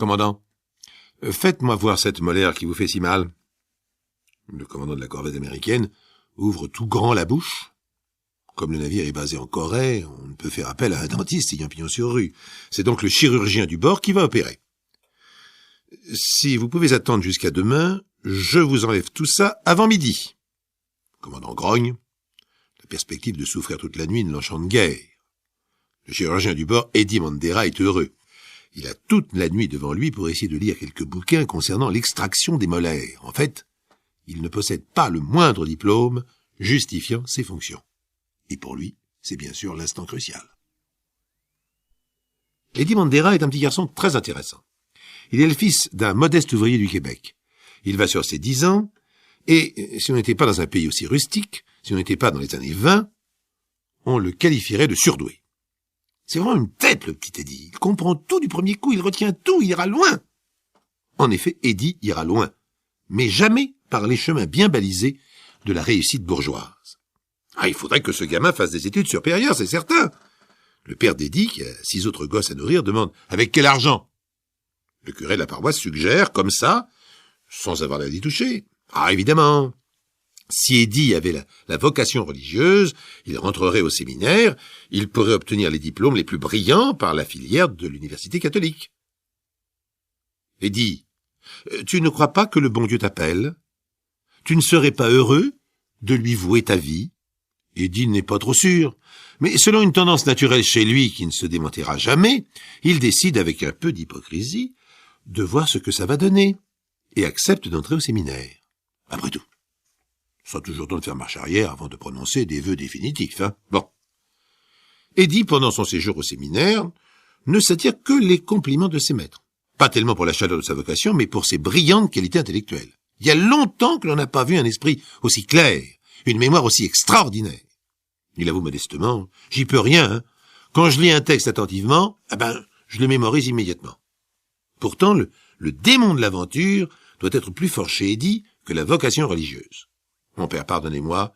Commandant, faites-moi voir cette molaire qui vous fait si mal. Le commandant de la corvette américaine ouvre tout grand la bouche. Comme le navire est basé en Corée, on ne peut faire appel à un dentiste ayant pignon sur rue. C'est donc le chirurgien du bord qui va opérer. Si vous pouvez attendre jusqu'à demain, je vous enlève tout ça avant midi. Le commandant grogne. La perspective de souffrir toute la nuit ne l'enchante guère. Le chirurgien du bord, Eddie Mandera, est heureux. Il a toute la nuit devant lui pour essayer de lire quelques bouquins concernant l'extraction des molaires. En fait, il ne possède pas le moindre diplôme justifiant ses fonctions. Et pour lui, c'est bien sûr l'instant crucial. Eddie Mandera est un petit garçon très intéressant. Il est le fils d'un modeste ouvrier du Québec. Il va sur ses 10 ans, et si on n'était pas dans un pays aussi rustique, si on n'était pas dans les années 20, on le qualifierait de surdoué. C'est vraiment une tête, le petit Eddie. Il comprend tout du premier coup, il retient tout, il ira loin. En effet, Eddie ira loin, mais jamais par les chemins bien balisés de la réussite bourgeoise. Il faudrait que ce gamin fasse des études supérieures, c'est certain. Le père d'Eddie, qui a 6 autres gosses à nourrir, demande « Avec quel argent ?» Le curé de la paroisse suggère, comme ça, sans avoir l'air d'y toucher. Évidemment. Si Eddie avait la vocation religieuse, il rentrerait au séminaire, il pourrait obtenir les diplômes les plus brillants par la filière de l'université catholique. Eddie, tu ne crois pas que le bon Dieu t'appelle? Tu ne serais pas heureux de lui vouer ta vie? Eddie n'est pas trop sûr, mais selon une tendance naturelle chez lui qui ne se démentira jamais, il décide avec un peu d'hypocrisie de voir ce que ça va donner, et accepte d'entrer au séminaire. Après tout, ça a toujours temps de faire marche arrière avant de prononcer des vœux définitifs, Bon. Eddie, pendant son séjour au séminaire, ne s'attire que les compliments de ses maîtres. Pas tellement pour la chaleur de sa vocation, mais pour ses brillantes qualités intellectuelles. Il y a longtemps que l'on n'a pas vu un esprit aussi clair, une mémoire aussi extraordinaire. Il avoue modestement, j'y peux rien, Quand je lis un texte attentivement, je le mémorise immédiatement. Pourtant, le démon de l'aventure doit être plus fort chez Eddie que la vocation religieuse. Mon père, pardonnez-moi,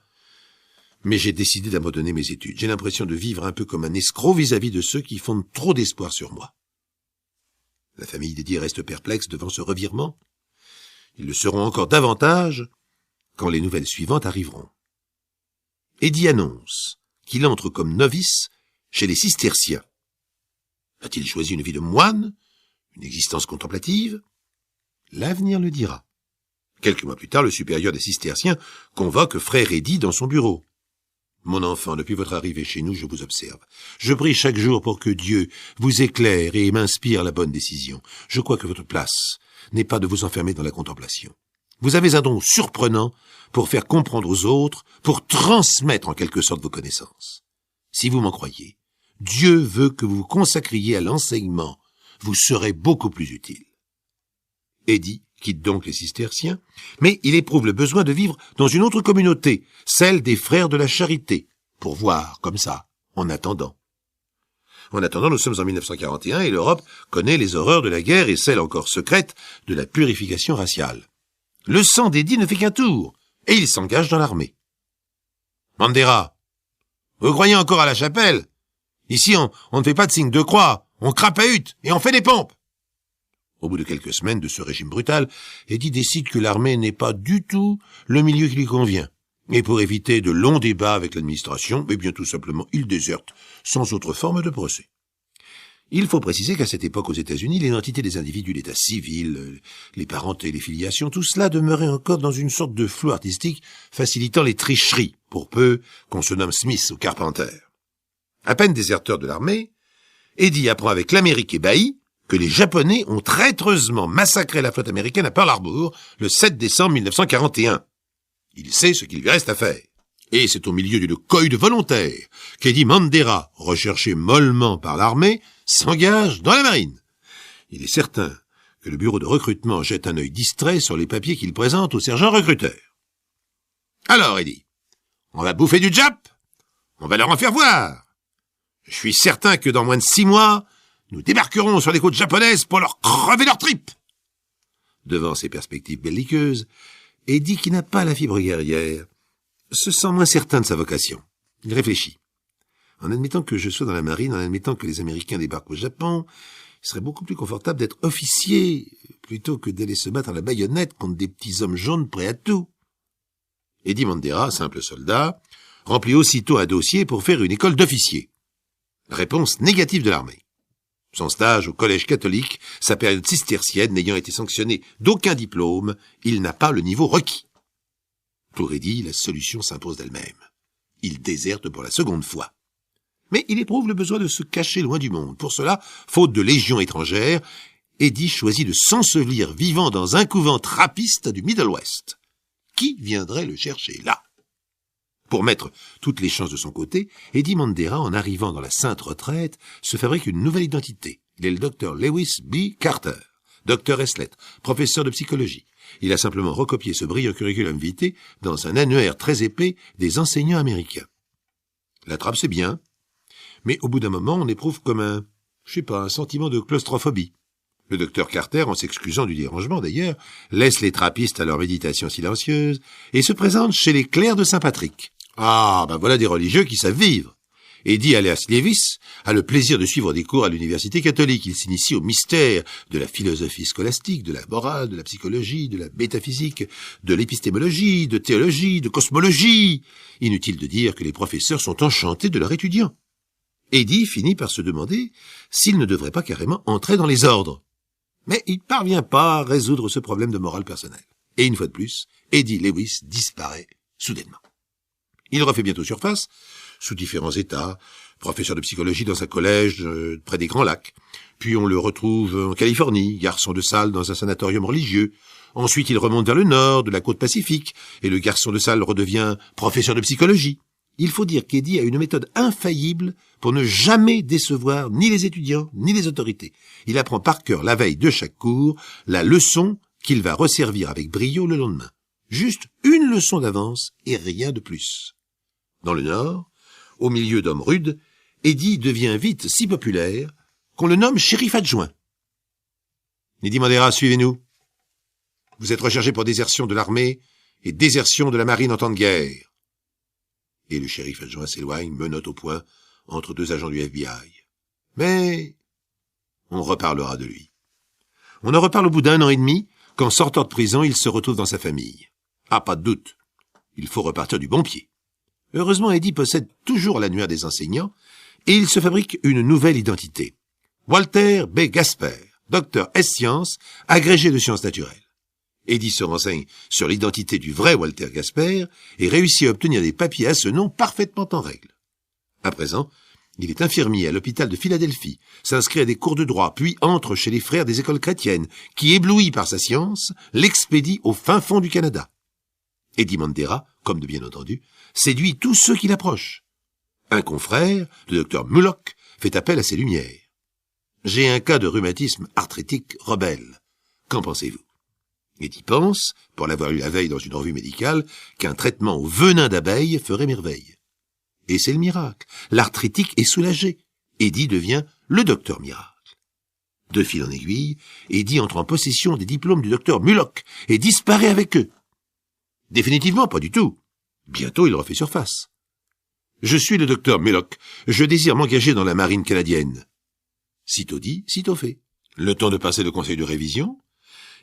mais j'ai décidé d'abandonner mes études. J'ai l'impression de vivre un peu comme un escroc vis-à-vis de ceux qui fondent trop d'espoir sur moi. La famille d'Eddie reste perplexe devant ce revirement. Ils le seront encore davantage quand les nouvelles suivantes arriveront. Eddie annonce qu'il entre comme novice chez les cisterciens. A-t-il choisi une vie de moine, une existence contemplative? L'avenir le dira. Quelques mois plus tard, le supérieur des cisterciens convoque frère Eddie dans son bureau. « Mon enfant, depuis votre arrivée chez nous, je vous observe. Je prie chaque jour pour que Dieu vous éclaire et m'inspire la bonne décision. Je crois que votre place n'est pas de vous enfermer dans la contemplation. Vous avez un don surprenant pour faire comprendre aux autres, pour transmettre en quelque sorte vos connaissances. Si vous m'en croyez, Dieu veut que vous vous consacriez à l'enseignement. Vous serez beaucoup plus utile. » Eddie quitte donc les cisterciens, mais il éprouve le besoin de vivre dans une autre communauté, celle des frères de la charité, pour voir, comme ça, en attendant. En attendant, nous sommes en 1941 et l'Europe connaît les horreurs de la guerre et celle encore secrète de la purification raciale. Le sang d'Eddie ne fait qu'un tour, et il s'engage dans l'armée. « Mandera, vous croyez encore à la chapelle? Ici, on ne fait pas de signe de croix, on crapahute et on fait des pompes. » Au bout de quelques semaines de ce régime brutal, Eddie décide que l'armée n'est pas du tout le milieu qui lui convient. Et pour éviter de longs débats avec l'administration, tout simplement, il déserte, sans autre forme de procès. Il faut préciser qu'à cette époque aux États-Unis, l'identité des individus, l'état civil, les parentés, les filiations, tout cela demeurait encore dans une sorte de flou artistique facilitant les tricheries, pour peu qu'on se nomme Smith ou Carpenter. À peine déserteur de l'armée, Eddie apprend avec l'Amérique ébahie que les Japonais ont traîtreusement massacré la flotte américaine à Pearl Harbor le 7 décembre 1941. Il sait ce qu'il lui reste à faire. Et c'est au milieu d'une cohue de volontaires qu'Eddie Mandera, recherché mollement par l'armée, s'engage dans la marine. Il est certain que le bureau de recrutement jette un œil distrait sur les papiers qu'il présente au sergent recruteur. « Alors, Eddie, on va bouffer du Jap? On va leur en faire voir. Je suis certain que dans moins de 6 mois, nous débarquerons sur les côtes japonaises pour leur crever leurs tripes. » Devant ces perspectives belliqueuses, Eddie, qui n'a pas la fibre guerrière, se sent moins certain de sa vocation. Il réfléchit. En admettant que je sois dans la marine, en admettant que les Américains débarquent au Japon, Il serait beaucoup plus confortable d'être officier, plutôt que d'aller se battre à la baïonnette contre des petits hommes jaunes prêts à tout. Eddie Mandera, simple soldat, remplit aussitôt un dossier pour faire une école d'officier. Réponse négative de l'armée. Son stage au collège catholique, sa période cistercienne n'ayant été sanctionnée d'aucun diplôme, il n'a pas le niveau requis. Pour Eddie, la solution s'impose d'elle-même. Il déserte pour la seconde fois. Mais il éprouve le besoin de se cacher loin du monde. Pour cela, faute de légions étrangères, Eddie choisit de s'ensevelir vivant dans un couvent trappiste du Middle West. Qui viendrait le chercher là? Pour mettre toutes les chances de son côté, Eddie Mandera, en arrivant dans la sainte retraite, se fabrique une nouvelle identité. Il est le docteur Lewis B. Carter, docteur Eslet, professeur de psychologie. Il a simplement recopié ce brillant curriculum vitae dans un annuaire très épais des enseignants américains. La trappe, c'est bien, mais au bout d'un moment, on éprouve comme un sentiment de claustrophobie. Le docteur Carter, en s'excusant du dérangement d'ailleurs, laisse les trappistes à leur méditation silencieuse et se présente chez les clercs de Saint-Patrick. Ah, voilà des religieux qui savent vivre. Eddie alias Lewis a le plaisir de suivre des cours à l'université catholique. Il s'initie au mystère de la philosophie scolastique, de la morale, de la psychologie, de la métaphysique, de l'épistémologie, de théologie, de cosmologie. Inutile de dire que les professeurs sont enchantés de leurs étudiants. Eddie finit par se demander s'il ne devrait pas carrément entrer dans les ordres. Mais il parvient pas à résoudre ce problème de morale personnelle. Et une fois de plus, Eddie Lewis disparaît soudainement. Il refait bientôt surface, sous différents états, professeur de psychologie dans un collège près des Grands Lacs. Puis on le retrouve en Californie, garçon de salle dans un sanatorium religieux. Ensuite il remonte vers le nord, de la côte pacifique, et le garçon de salle redevient professeur de psychologie. Il faut dire qu'Eddie a une méthode infaillible pour ne jamais décevoir ni les étudiants ni les autorités. Il apprend par cœur la veille de chaque cours la leçon qu'il va resservir avec brio le lendemain. Juste une leçon d'avance et rien de plus. Dans le Nord, au milieu d'hommes rudes, Eddie devient vite si populaire qu'on le nomme shérif adjoint. Eddie Mandera, suivez-nous. Vous êtes recherché pour désertion de l'armée et désertion de la marine en temps de guerre. Et le shérif adjoint s'éloigne, menotte au poing, entre deux agents du FBI. Mais on reparlera de lui. On en reparle au bout d'1 an et demi, quand sortant de prison, il se retrouve dans sa famille. Ah, pas de doute, il faut repartir du bon pied. Heureusement, Eddie possède toujours l'annuaire des enseignants, et il se fabrique une nouvelle identité. Walter B. Gasper, docteur S-Sciences, agrégé de sciences naturelles. Eddie se renseigne sur l'identité du vrai Walter Gasper et réussit à obtenir des papiers à ce nom parfaitement en règle. À présent, il est infirmier à l'hôpital de Philadelphie, s'inscrit à des cours de droit, puis entre chez les frères des écoles chrétiennes, qui, éblouis par sa science, l'expédient au fin fond du Canada. Eddie Mandera, comme de bien entendu, séduit tous ceux qui l'approchent. Un confrère, le docteur Mullock, fait appel à ses lumières. « J'ai un cas de rhumatisme arthritique rebelle. Qu'en pensez-vous » Eddie pense, pour l'avoir lu la veille dans une revue médicale, qu'un traitement au venin d'abeille ferait merveille. Et c'est le miracle. L'arthritique est soulagée. Eddie devient le docteur miracle. De fil en aiguille, Eddie entre en possession des diplômes du docteur Mullock et disparaît avec eux. Définitivement, pas du tout. Bientôt, il refait surface. « Je suis le docteur Mullock. Je désire m'engager dans la marine canadienne. » Sitôt dit, sitôt fait. Le temps de passer le conseil de révision.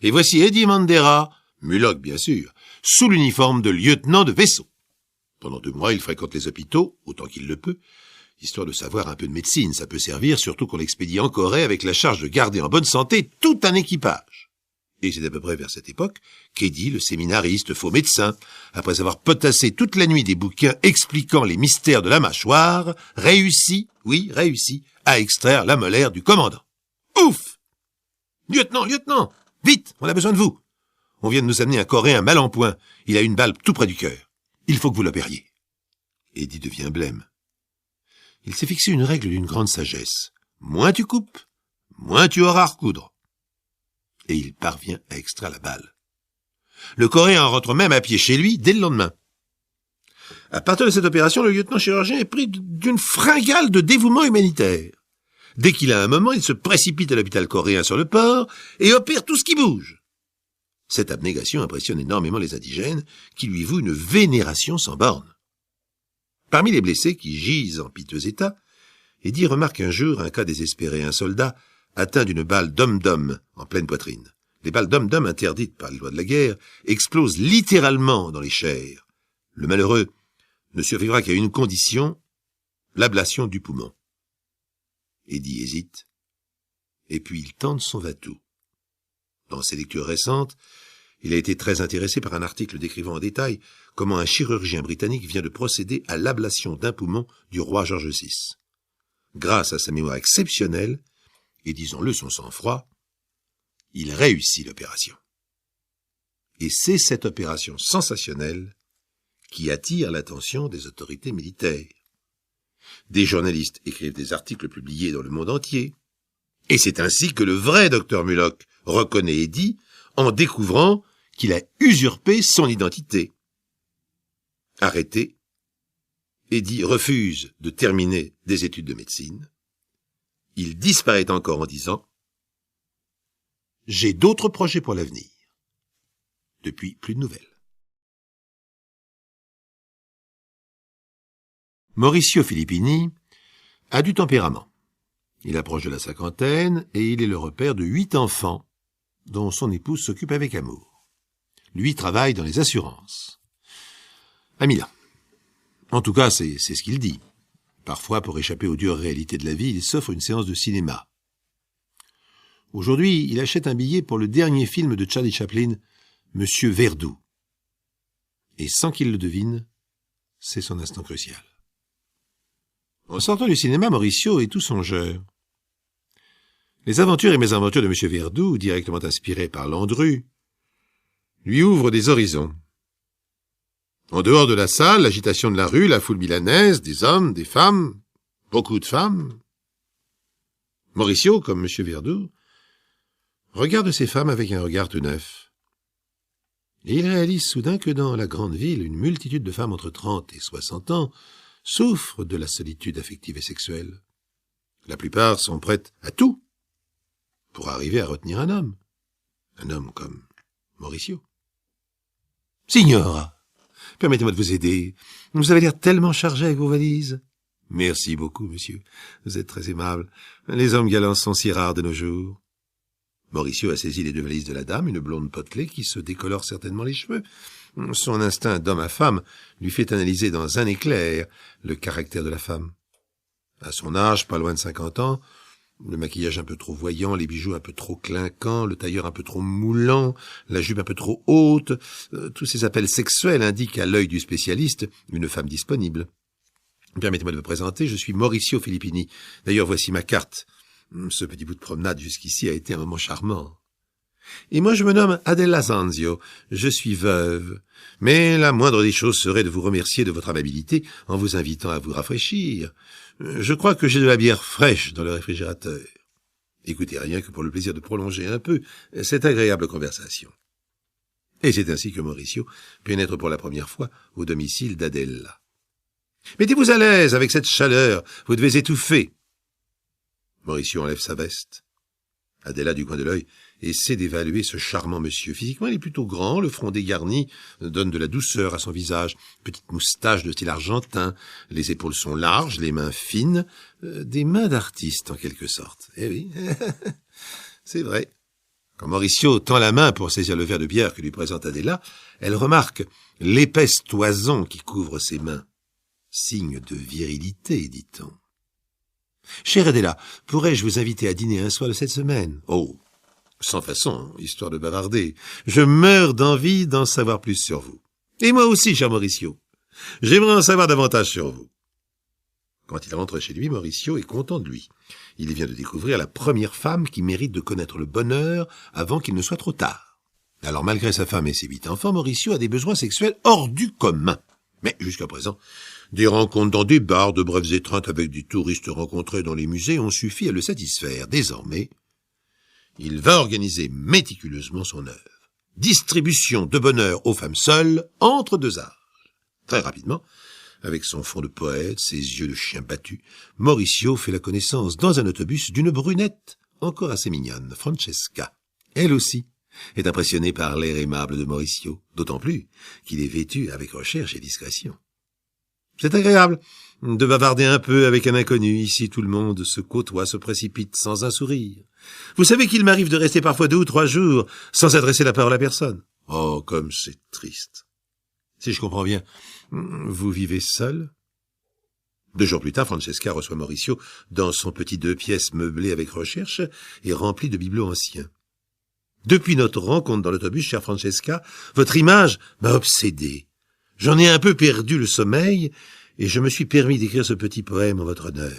Et voici Eddie Mandera, Mullock bien sûr, sous l'uniforme de lieutenant de vaisseau. Pendant 2 mois, il fréquente les hôpitaux, autant qu'il le peut, histoire de savoir un peu de médecine. Ça peut servir, surtout qu'on l'expédie en Corée avec la charge de garder en bonne santé tout un équipage. Et c'est à peu près vers cette époque qu'Eddie, le séminariste, faux médecin, après avoir potassé toute la nuit des bouquins expliquant les mystères de la mâchoire, réussit à extraire la molaire du commandant. Ouf! Lieutenant! Vite, on a besoin de vous. On vient de nous amener un Coréen mal en point. Il a une balle tout près du cœur. Il faut que vous l'opériez. Eddie devient blême. Il s'est fixé une règle d'une grande sagesse. Moins tu coupes, moins tu auras à recoudre. Et il parvient à extraire la balle. Le Coréen rentre même à pied chez lui dès le lendemain. À partir de cette opération, le lieutenant chirurgien est pris d'une fringale de dévouement humanitaire. Dès qu'il a un moment, il se précipite à l'hôpital coréen sur le port et opère tout ce qui bouge. Cette abnégation impressionne énormément les indigènes qui lui vouent une vénération sans borne. Parmi les blessés qui gisent en piteux état, Eddie remarque un jour un cas désespéré, un soldat atteint d'une balle d'homme-d'homme en pleine poitrine. Les balles d'homme-d'homme interdites par les lois de la guerre explosent littéralement dans les chairs. Le malheureux ne survivra qu'à une condition, l'ablation du poumon. Eddie hésite, et puis il tente son va-tout. Dans ses lectures récentes, il a été très intéressé par un article décrivant en détail comment un chirurgien britannique vient de procéder à l'ablation d'un poumon du roi George VI. Grâce à sa mémoire exceptionnelle, et disons-le son sang-froid, il réussit l'opération. Et c'est cette opération sensationnelle qui attire l'attention des autorités militaires. Des journalistes écrivent des articles publiés dans le monde entier. Et c'est ainsi que le vrai docteur Mullock reconnaît Eddie en découvrant qu'il a usurpé son identité. Arrêté, Eddie refuse de terminer des études de médecine. Il disparaît encore en disant « J'ai d'autres projets pour l'avenir. » Depuis, plus de nouvelles. Mauricio Filippini a du tempérament. Il approche de la cinquantaine et il est le repère de 8 enfants dont son épouse s'occupe avec amour. Lui travaille dans les assurances. À Milan. En tout cas, c'est ce qu'il dit. Parfois, pour échapper aux dures réalités de la vie, il s'offre une séance de cinéma. Aujourd'hui, il achète un billet pour le dernier film de Charlie Chaplin, Monsieur Verdoux. Et sans qu'il le devine, c'est son instant crucial. En sortant du cinéma, Mauricio est tout songeur. Les aventures et mésaventures de Monsieur Verdoux, directement inspirées par Landru, lui ouvrent des horizons. En dehors de la salle, l'agitation de la rue, la foule milanaise, des hommes, des femmes, beaucoup de femmes. Mauricio, comme Monsieur Verdoux, regarde ces femmes avec un regard tout neuf. Et il réalise soudain que dans la grande ville, une multitude de femmes entre 30 et 60 ans souffrent de la solitude affective et sexuelle. La plupart sont prêtes à tout pour arriver à retenir un homme comme Mauricio. « Signora, permettez-moi de vous aider. Vous avez l'air tellement chargé avec vos valises. »« Merci beaucoup, monsieur. Vous êtes très aimable. Les hommes galants sont si rares de nos jours. » Mauricio a saisi les 2 valises de la dame, une blonde potelée qui se décolore certainement les cheveux. Son instinct d'homme à femme lui fait analyser dans un éclair le caractère de la femme. À son âge, pas loin de 50 ans, le maquillage un peu trop voyant, les bijoux un peu trop clinquants, le tailleur un peu trop moulant, la jupe un peu trop haute, tous ces appels sexuels indiquent à l'œil du spécialiste une femme disponible. Permettez-moi de me présenter, je suis Mauricio Filippini. D'ailleurs, voici ma carte. Ce petit bout de promenade jusqu'ici a été un moment charmant. Et moi, je me nomme Adela Zanzio. Je suis veuve. Mais la moindre des choses serait de vous remercier de votre amabilité en vous invitant à vous rafraîchir. Je crois que j'ai de la bière fraîche dans le réfrigérateur. Écoutez, rien que pour le plaisir de prolonger un peu cette agréable conversation. Et c'est ainsi que Mauricio pénètre pour la première fois au domicile d'Adela. Mettez-vous à l'aise avec cette chaleur, vous devez étouffer. Mauricio enlève sa veste. Adela, du coin de l'œil, essaie d'évaluer ce charmant monsieur. Physiquement, il est plutôt grand, le front dégarni donne de la douceur à son visage. Petite moustache de style argentin, les épaules sont larges, les mains fines, des mains d'artiste en quelque sorte. Eh oui, c'est vrai. Quand Mauricio tend la main pour saisir le verre de bière que lui présente Adela, elle remarque l'épaisse toison qui couvre ses mains. Signe de virilité, dit-on. « Chère Adela, pourrais-je vous inviter à dîner un soir de cette semaine ?»« Oh, sans façon, histoire de bavarder. Je meurs d'envie d'en savoir plus sur vous. Et moi aussi, cher Mauricio. J'aimerais en savoir davantage sur vous. » Quand il rentre chez lui, Mauricio est content de lui. Il vient de découvrir la première femme qui mérite de connaître le bonheur avant qu'il ne soit trop tard. Alors, malgré sa femme et ses 8 enfants, Mauricio a des besoins sexuels hors du commun. Mais, jusqu'à présent, des rencontres dans des bars, de brèves étreintes avec des touristes rencontrés dans les musées ont suffi à le satisfaire. Désormais, il va organiser méticuleusement son œuvre. Distribution de bonheur aux femmes seules entre 2 âges. Très rapidement, avec son fond de poète, ses yeux de chien battu, Mauricio fait la connaissance dans un autobus d'une brunette encore assez mignonne, Francesca. Elle aussi est impressionnée par l'air aimable de Mauricio, d'autant plus qu'il est vêtu avec recherche et discrétion. C'est agréable de bavarder un peu avec un inconnu. Ici, tout le monde se côtoie, se précipite sans un sourire. Vous savez qu'il m'arrive de rester parfois 2 ou 3 jours sans adresser la parole à personne. Oh, comme c'est triste. Si je comprends bien, vous vivez seul? 2 jours plus tard, Francesca reçoit Mauricio dans son petit 2 pièces meublé avec recherche et rempli de bibelots anciens. Depuis notre rencontre dans l'autobus, chère Francesca, votre image m'a obsédé. J'en ai un peu perdu le sommeil et je me suis permis d'écrire ce petit poème en votre honneur.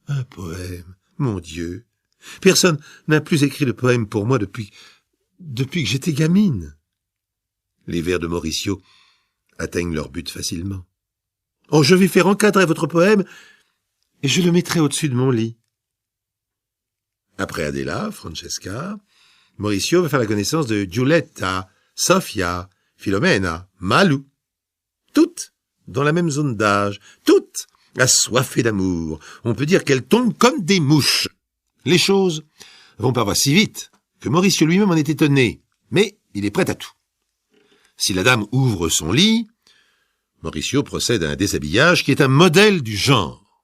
Un poème, mon Dieu. Personne n'a plus écrit de poème pour moi depuis que j'étais gamine. Les vers de Mauricio atteignent leur but facilement. Oh, je vais faire encadrer votre poème et je le mettrai au-dessus de mon lit. Après Adela, Francesca, Mauricio va faire la connaissance de Giulietta, Sofia, Filomena, Malou. Toutes dans la même zone d'âge, toutes assoiffées d'amour. On peut dire qu'elles tombent comme des mouches. Les choses vont parfois si vite que Mauricio lui-même en est étonné, mais il est prêt à tout. Si la dame ouvre son lit, Mauricio procède à un déshabillage qui est un modèle du genre.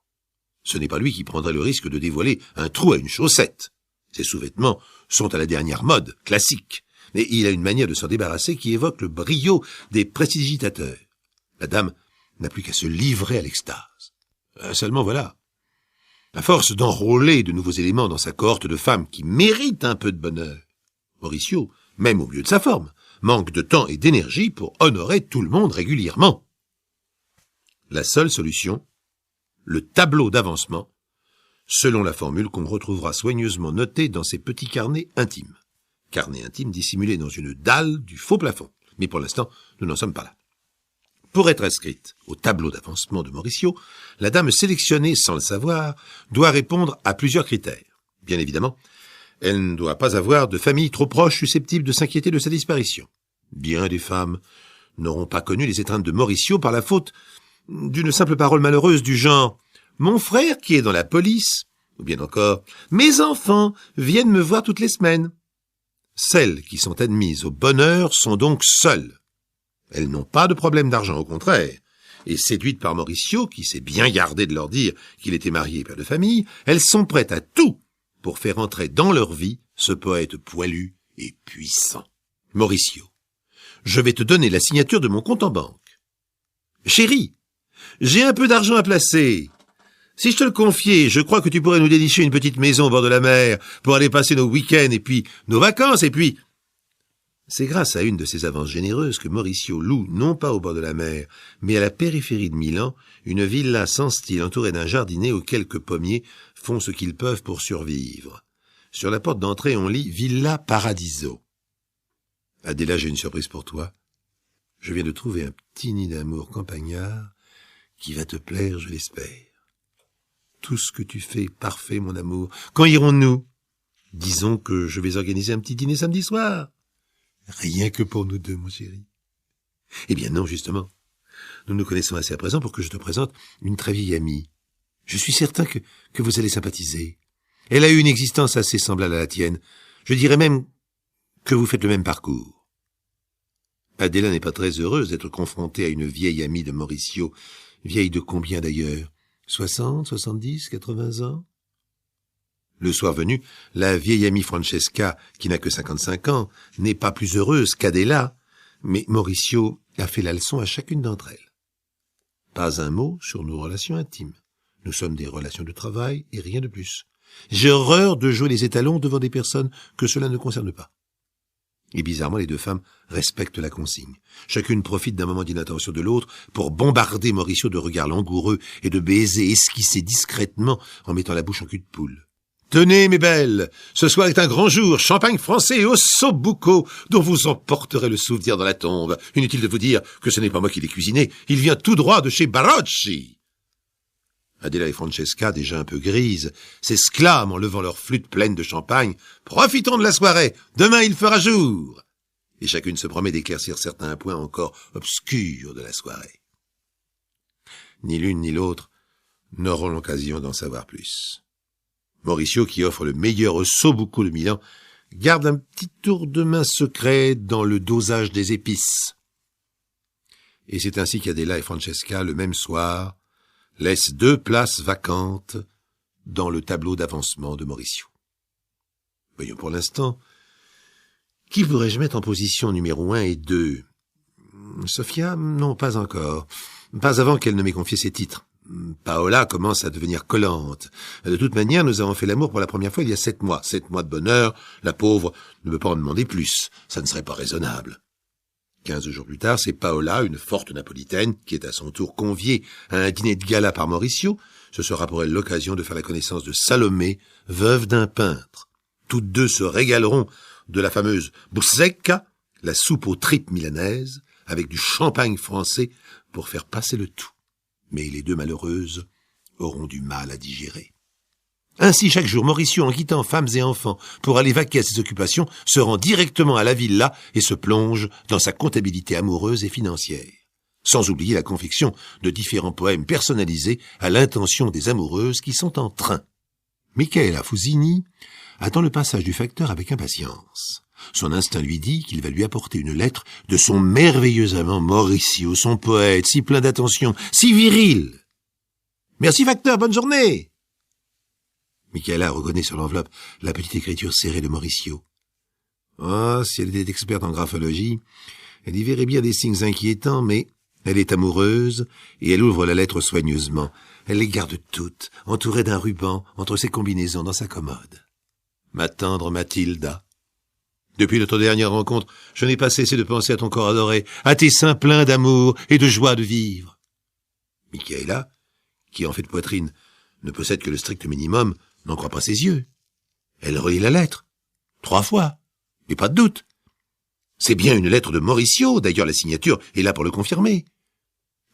Ce n'est pas lui qui prendrait le risque de dévoiler un trou à une chaussette. Ses sous-vêtements sont à la dernière mode, classique, mais il a une manière de s'en débarrasser qui évoque le brio des prestidigitateurs. La dame n'a plus qu'à se livrer à l'extase. Seulement voilà, à force d'enrôler de nouveaux éléments dans sa cohorte de femmes qui méritent un peu de bonheur, Mauricio, même au mieux de sa forme, manque de temps et d'énergie pour honorer tout le monde régulièrement. La seule solution, le tableau d'avancement, selon la formule qu'on retrouvera soigneusement notée dans ces petits carnets intimes. Carnets intimes dissimulés dans une dalle du faux plafond. Mais pour l'instant, nous n'en sommes pas là. Pour être inscrite au tableau d'avancement de Mauricio, la dame sélectionnée sans le savoir doit répondre à plusieurs critères. Bien évidemment, elle ne doit pas avoir de famille trop proche susceptible de s'inquiéter de sa disparition. Bien des femmes n'auront pas connu les étreintes de Mauricio par la faute d'une simple parole malheureuse du genre « Mon frère qui est dans la police » ou bien encore « Mes enfants viennent me voir toutes les semaines ». Celles qui sont admises au bonheur sont donc seules. Elles n'ont pas de problème d'argent, au contraire. Et séduites par Mauricio, qui s'est bien gardé de leur dire qu'il était marié et père de famille, elles sont prêtes à tout pour faire entrer dans leur vie ce poète poilu et puissant. Mauricio, je vais te donner la signature de mon compte en banque. Chérie, j'ai un peu d'argent à placer. Si je te le confiais, je crois que tu pourrais nous dénicher une petite maison au bord de la mer pour aller passer nos week-ends et puis nos vacances et puis... C'est grâce à une de ces avances généreuses que Mauricio loue, non pas au bord de la mer, mais à la périphérie de Milan, une villa sans style entourée d'un jardinet où quelques pommiers font ce qu'ils peuvent pour survivre. Sur la porte d'entrée, on lit « Villa Paradiso ». Adela, j'ai une surprise pour toi. Je viens de trouver un petit nid d'amour campagnard qui va te plaire, je l'espère. Tout ce que tu fais est parfait, mon amour. Quand irons-nous? Disons que je vais organiser un petit dîner samedi soir. Rien que pour nous deux, mon chéri. Eh bien non, justement. Nous nous connaissons assez à présent pour que je te présente une très vieille amie. Je suis certain que vous allez sympathiser. Elle a eu une existence assez semblable à la tienne. Je dirais même que vous faites le même parcours. Adela n'est pas très heureuse d'être confrontée à une vieille amie de Mauricio. Vieille de combien d'ailleurs? 60, 70, 80 ans? Le soir venu, la vieille amie Francesca, qui n'a que 55 ans, n'est pas plus heureuse qu'Adela, mais Mauricio a fait la leçon à chacune d'entre elles. Pas un mot sur nos relations intimes. Nous sommes des relations de travail et rien de plus. J'ai horreur de jouer les étalons devant des personnes que cela ne concerne pas. Et bizarrement, les deux femmes respectent la consigne. Chacune profite d'un moment d'inattention de l'autre pour bombarder Mauricio de regards langoureux et de baisers esquissés discrètement en mettant la bouche en cul de poule. Tenez, mes belles, ce soir est un grand jour, champagne français et osso bucco, dont vous emporterez le souvenir dans la tombe. Inutile de vous dire que ce n'est pas moi qui l'ai cuisiné, il vient tout droit de chez Barocci. Adela et Francesca, déjà un peu grises, s'exclament en levant leurs flûtes pleines de champagne. « Profitons de la soirée, demain il fera jour !» Et chacune se promet d'éclaircir certains points encore obscurs de la soirée. Ni l'une ni l'autre n'auront l'occasion d'en savoir plus. Mauricio, qui offre le meilleur osso bucco de Milan, garde un petit tour de main secret dans le dosage des épices. Et c'est ainsi qu'Adela et Francesca, le même soir, laissent 2 places vacantes dans le tableau d'avancement de Mauricio. Voyons pour l'instant, qui pourrais-je mettre en position numéro 1 et 2 ? Sofia ? Non, pas encore. Pas avant qu'elle ne m'ait confié ses titres. Paola commence à devenir collante. De toute manière, nous avons fait l'amour pour la première fois il y a 7 mois. 7 mois de bonheur, la pauvre ne peut pas en demander plus. Ça ne serait pas raisonnable. 15 jours plus tard, c'est Paola, une forte napolitaine, qui est à son tour conviée à un dîner de gala par Mauricio. Ce sera pour elle l'occasion de faire la connaissance de Salomé, veuve d'un peintre. Toutes deux se régaleront de la fameuse bussecca, la soupe aux tripes milanaise, avec du champagne français pour faire passer le tout. Mais les 2 malheureuses auront du mal à digérer. Ainsi, chaque jour, Mauricio, en quittant femmes et enfants pour aller vaquer à ses occupations, se rend directement à la villa et se plonge dans sa comptabilité amoureuse et financière. Sans oublier la confection de différents poèmes personnalisés à l'intention des amoureuses qui sont en train. Michaela Fusini attend le passage du facteur avec impatience. Son instinct lui dit qu'il va lui apporter une lettre de son merveilleux amant Mauricio, son poète, si plein d'attention, si viril. « Merci facteur, bonne journée !» Michaela reconnaît sur l'enveloppe la petite écriture serrée de Mauricio. Oh, si elle était experte en graphologie, elle y verrait bien des signes inquiétants, mais elle est amoureuse et elle ouvre la lettre soigneusement. Elle les garde toutes, entourées d'un ruban entre ses combinaisons dans sa commode. Ma tendre Mathilda. Depuis notre dernière rencontre, je n'ai pas cessé de penser à ton corps adoré, à tes seins pleins d'amour et de joie de vivre. Michaela, qui en fait de poitrine ne possède que le strict minimum, n'en croit pas ses yeux. Elle relit la lettre. 3 fois. Et pas de doute. C'est bien une lettre de Mauricio, d'ailleurs la signature est là pour le confirmer.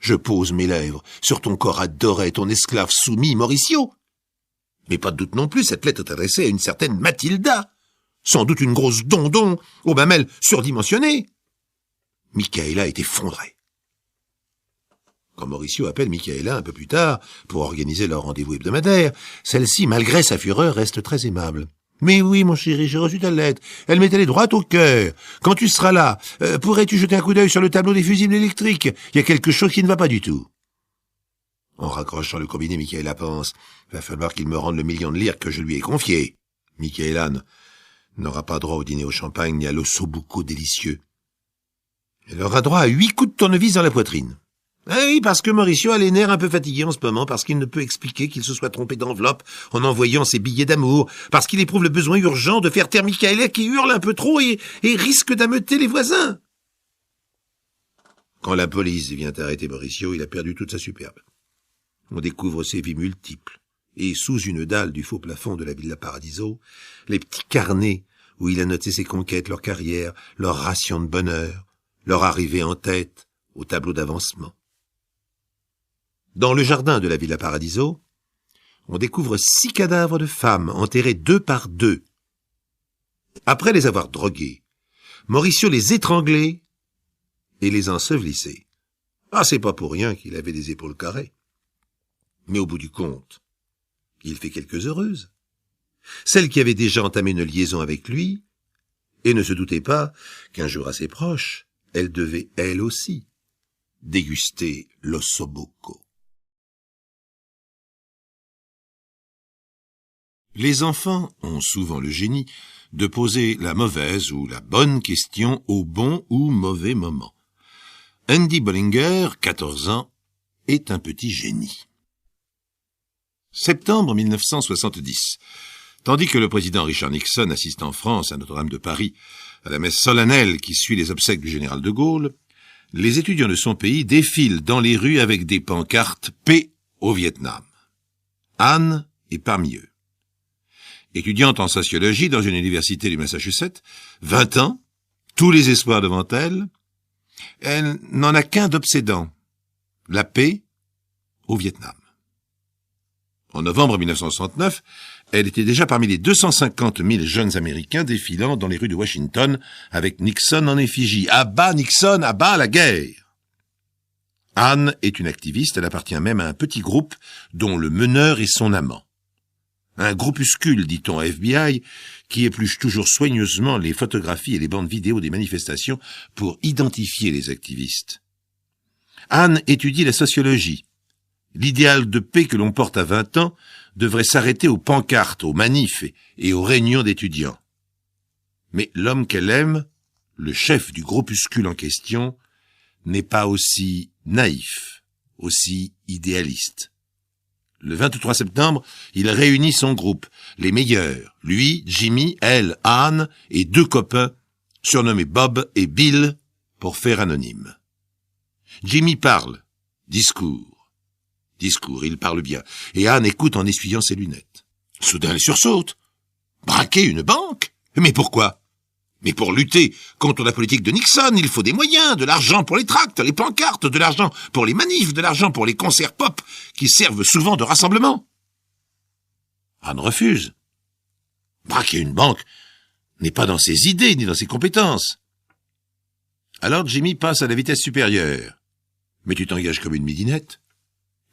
Je pose mes lèvres sur ton corps adoré, ton esclave soumis, Mauricio. Mais pas de doute non plus, cette lettre est adressée à une certaine Mathilda. Sans doute une grosse dondon, aux mamelles surdimensionnées. Michaela est effondrée. Quand Mauricio appelle Michaela un peu plus tard pour organiser leur rendez-vous hebdomadaire, celle-ci, malgré sa fureur, reste très aimable. « Mais oui, mon chéri, j'ai reçu ta lettre. Elle m'est allée droit au cœur. Quand tu seras là, pourrais-tu jeter un coup d'œil sur le tableau des fusibles électriques? Il y a quelque chose qui ne va pas du tout. » En raccrochant le combiné, Michaela pense « Va falloir qu'il me rende le 1 000 000 de lire que je lui ai confié. » Michaela n'aura pas droit au dîner au champagne ni à l'ossobuco délicieux. Elle aura droit à 8 coups de tournevis dans la poitrine. Ah oui, parce que Mauricio a les nerfs un peu fatigués en ce moment, parce qu'il ne peut expliquer qu'il se soit trompé d'enveloppe en envoyant ses billets d'amour, parce qu'il éprouve le besoin urgent de faire taire Michaela qui hurle un peu trop et risque d'ameuter les voisins. Quand la police vient arrêter Mauricio, il a perdu toute sa superbe. On découvre ses vies multiples, et sous une dalle du faux plafond de la Villa Paradiso, les petits carnets où il a noté ses conquêtes, leur carrière, leur ration de bonheur, leur arrivée en tête au tableau d'avancement. Dans le jardin de la Villa Paradiso, on découvre 6 cadavres de femmes enterrés 2 par 2. Après les avoir drogués, Mauricio les étranglait et les ensevelissait. Ah, c'est pas pour rien qu'il avait des épaules carrées. Mais au bout du compte, il fait quelques heureuses. Celles qui avaient déjà entamé une liaison avec lui et ne se doutaient pas qu'un jour assez proche, elle devait, elle aussi, déguster l'ossobuco. Les enfants ont souvent le génie de poser la mauvaise ou la bonne question au bon ou mauvais moment. Andy Bollinger, 14 ans, est un petit génie. Septembre 1970. Tandis que le président Richard Nixon assiste en France à Notre-Dame de Paris à la messe solennelle qui suit les obsèques du général de Gaulle, les étudiants de son pays défilent dans les rues avec des pancartes « Paix au Vietnam ». Anne est parmi eux. Étudiante en sociologie dans une université du Massachusetts, 20 ans, tous les espoirs devant elle, elle n'en a qu'un d'obsédant, la paix au Vietnam. En novembre 1969, elle était déjà parmi les 250 000 jeunes Américains défilant dans les rues de Washington avec Nixon en effigie. « À bas Nixon, à bas la guerre !» Anne est une activiste, elle appartient même à un petit groupe dont le meneur est son amant. Un groupuscule, dit-on au FBI, qui épluche toujours soigneusement les photographies et les bandes vidéo des manifestations pour identifier les activistes. Anne étudie la sociologie. L'idéal de paix que l'on porte à 20 ans devrait s'arrêter aux pancartes, aux manifs et aux réunions d'étudiants. Mais l'homme qu'elle aime, le chef du groupuscule en question, n'est pas aussi naïf, aussi idéaliste. Le 23 septembre, il réunit son groupe, les meilleurs, lui, Jimmy, elle, Anne et 2 copains, surnommés Bob et Bill, pour faire anonyme. Jimmy parle, discours, il parle bien, et Anne écoute en essuyant ses lunettes. Soudain, elle sursaute. Braquer une banque? Mais pourquoi? Mais pour lutter contre la politique de Nixon, il faut des moyens, de l'argent pour les tracts, les pancartes, de l'argent pour les manifs, de l'argent pour les concerts pop, qui servent souvent de rassemblement. Anne refuse. Braquer une banque n'est pas dans ses idées ni dans ses compétences. Alors Jimmy passe à la vitesse supérieure. Mais tu t'engages comme une midinette.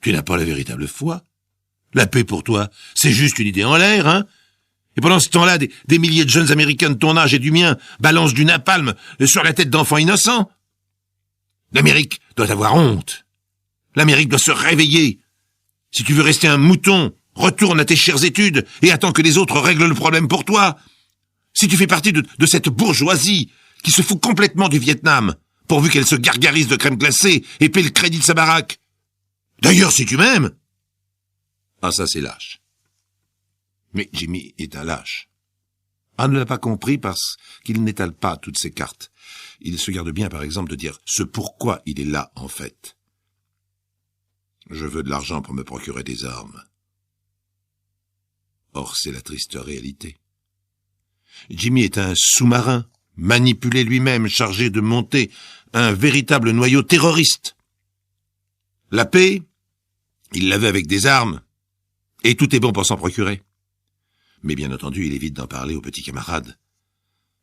Tu n'as pas la véritable foi. La paix pour toi, c'est juste une idée en l'air, hein? Et pendant ce temps-là, des milliers de jeunes Américains de ton âge et du mien balancent du napalm sur la tête d'enfants innocents. L'Amérique doit avoir honte. L'Amérique doit se réveiller. Si tu veux rester un mouton, retourne à tes chères études et attends que les autres règlent le problème pour toi. Si tu fais partie de cette bourgeoisie qui se fout complètement du Vietnam, pourvu qu'elle se gargarise de crème glacée et paie le crédit de sa baraque. D'ailleurs, si tu m'aimes... Ah, ça c'est lâche. Mais Jimmy est un lâche. Anne ne l'a pas compris parce qu'il n'étale pas toutes ses cartes. Il se garde bien, par exemple, de dire ce pourquoi il est là, en fait. Je veux de l'argent pour me procurer des armes. Or, c'est la triste réalité. Jimmy est un sous-marin, manipulé lui-même, chargé de monter un véritable noyau terroriste. La paix, il l'avait avec des armes, et tout est bon pour s'en procurer. Mais bien entendu, il évite d'en parler aux petits camarades.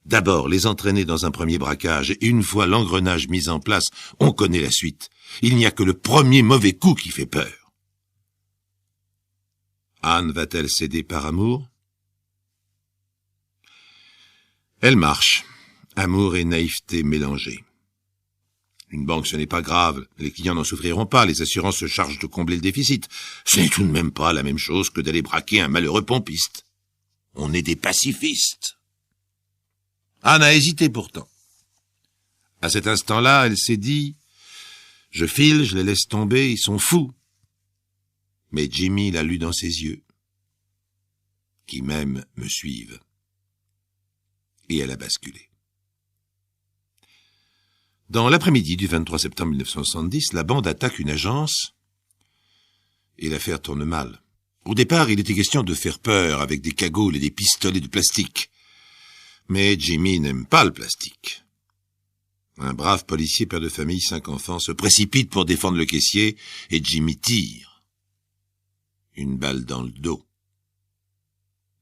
D'abord, les entraîner dans un premier braquage, et une fois l'engrenage mis en place, on connaît la suite. Il n'y a que le premier mauvais coup qui fait peur. Anne va-t-elle céder par amour? Elle marche, amour et naïveté mélangés. Une banque, ce n'est pas grave, les clients n'en souffriront pas, les assurances se chargent de combler le déficit. Ce n'est tout de même pas la même chose que d'aller braquer un malheureux pompiste. On est des pacifistes. Anne a hésité pourtant. À cet instant-là, elle s'est dit « Je file, je les laisse tomber, ils sont fous. » Mais Jimmy l'a lu dans ses yeux, qui même me suivent. Et elle a basculé. Dans l'après-midi du 23 septembre 1970, la bande attaque une agence et l'affaire tourne mal. Au départ, il était question de faire peur avec des cagoules et des pistolets de plastique. Mais Jimmy n'aime pas le plastique. Un brave policier, père de famille, 5 enfants, se précipite pour défendre le caissier et Jimmy tire. Une balle dans le dos.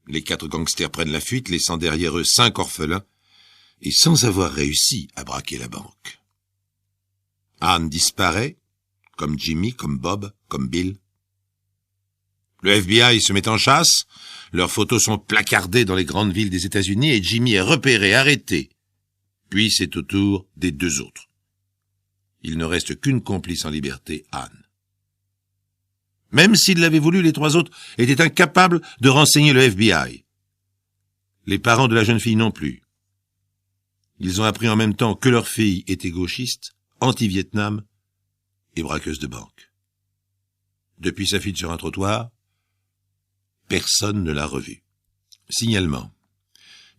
Les 4 gangsters prennent la fuite, laissant derrière eux 5 orphelins et sans avoir réussi à braquer la banque. Anne disparaît, comme Jimmy, comme Bob, comme Bill. Le FBI se met en chasse, leurs photos sont placardées dans les grandes villes des États-Unis et Jimmy est repéré, arrêté. Puis c'est au tour des 2 autres. Il ne reste qu'une complice en liberté, Anne. Même s'il l'avait voulu, les 3 autres étaient incapables de renseigner le FBI. Les parents de la jeune fille non plus. Ils ont appris en même temps que leur fille était gauchiste, anti-Vietnam et braqueuse de banque. Depuis sa fuite sur un trottoir, personne ne l'a revue. Signalement.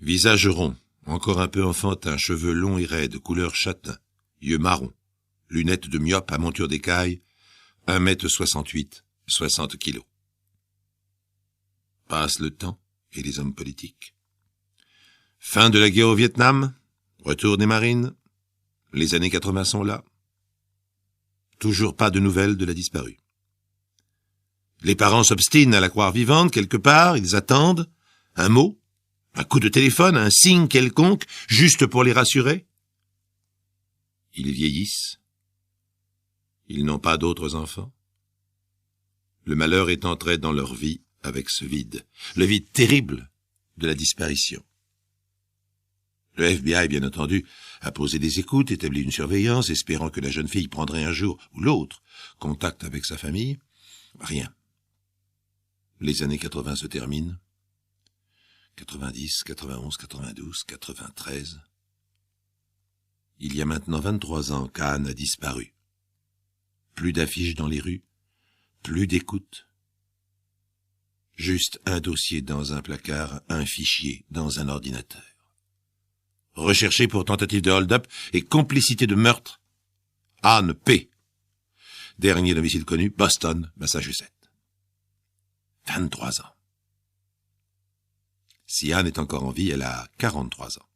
Visage rond, encore un peu enfantin, cheveux longs et raides, couleur châtain, yeux marrons, lunettes de myope à monture d'écaille, 1m68, 60 kilos. Passe le temps et les hommes politiques. Fin de la guerre au Vietnam, retour des marines, les années 80 sont là. Toujours pas de nouvelles de la disparue. Les parents s'obstinent à la croire vivante quelque part, ils attendent un mot, un coup de téléphone, un signe quelconque, juste pour les rassurer. Ils vieillissent. Ils n'ont pas d'autres enfants. Le malheur est entré dans leur vie avec ce vide, le vide terrible de la disparition. Le FBI, bien entendu, a posé des écoutes, établi une surveillance, espérant que la jeune fille prendrait un jour ou l'autre contact avec sa famille. Rien. Les années 80 se terminent. 90, 91, 92, 93. Il y a maintenant 23 ans qu'Anne a disparu. Plus d'affiches dans les rues, plus d'écoute. Juste un dossier dans un placard, un fichier dans un ordinateur. Recherché pour tentative de hold-up et complicité de meurtre, Anne P. Dernier domicile connu, Boston, Massachusetts. 23 ans. Si Anne est encore en vie, elle a 43 ans.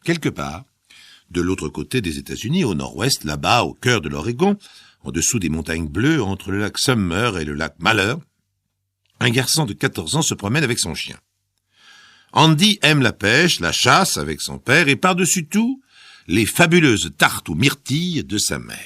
Quelque part, de l'autre côté des États-Unis, au nord-ouest, là-bas, au cœur de l'Oregon, en dessous des montagnes bleues, entre le lac Summer et le lac Malheur, un garçon de 14 ans se promène avec son chien. Andy aime la pêche, la chasse avec son père et par-dessus tout, les fabuleuses tartes aux myrtilles de sa mère.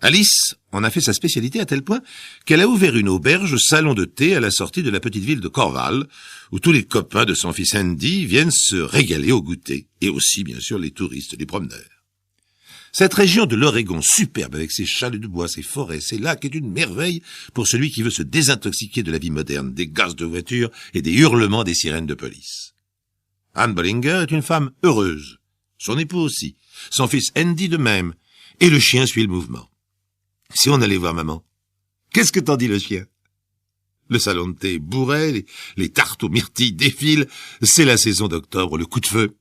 Alice en a fait sa spécialité à tel point qu'elle a ouvert une auberge salon de thé à la sortie de la petite ville de Corval, où tous les copains de son fils Andy viennent se régaler au goûter, et aussi, bien sûr, les touristes, les promeneurs. Cette région de l'Oregon superbe avec ses chalets de bois, ses forêts, ses lacs est une merveille pour celui qui veut se désintoxiquer de la vie moderne, des gaz de voiture et des hurlements des sirènes de police. Anne Bollinger est une femme heureuse, son époux aussi, son fils Andy de même, et le chien suit le mouvement. Si on allait voir maman, qu'est-ce que t'en dis le chien? Le salon de thé bourré, les tartes aux myrtilles défilent, c'est la saison d'octobre, le coup de feu.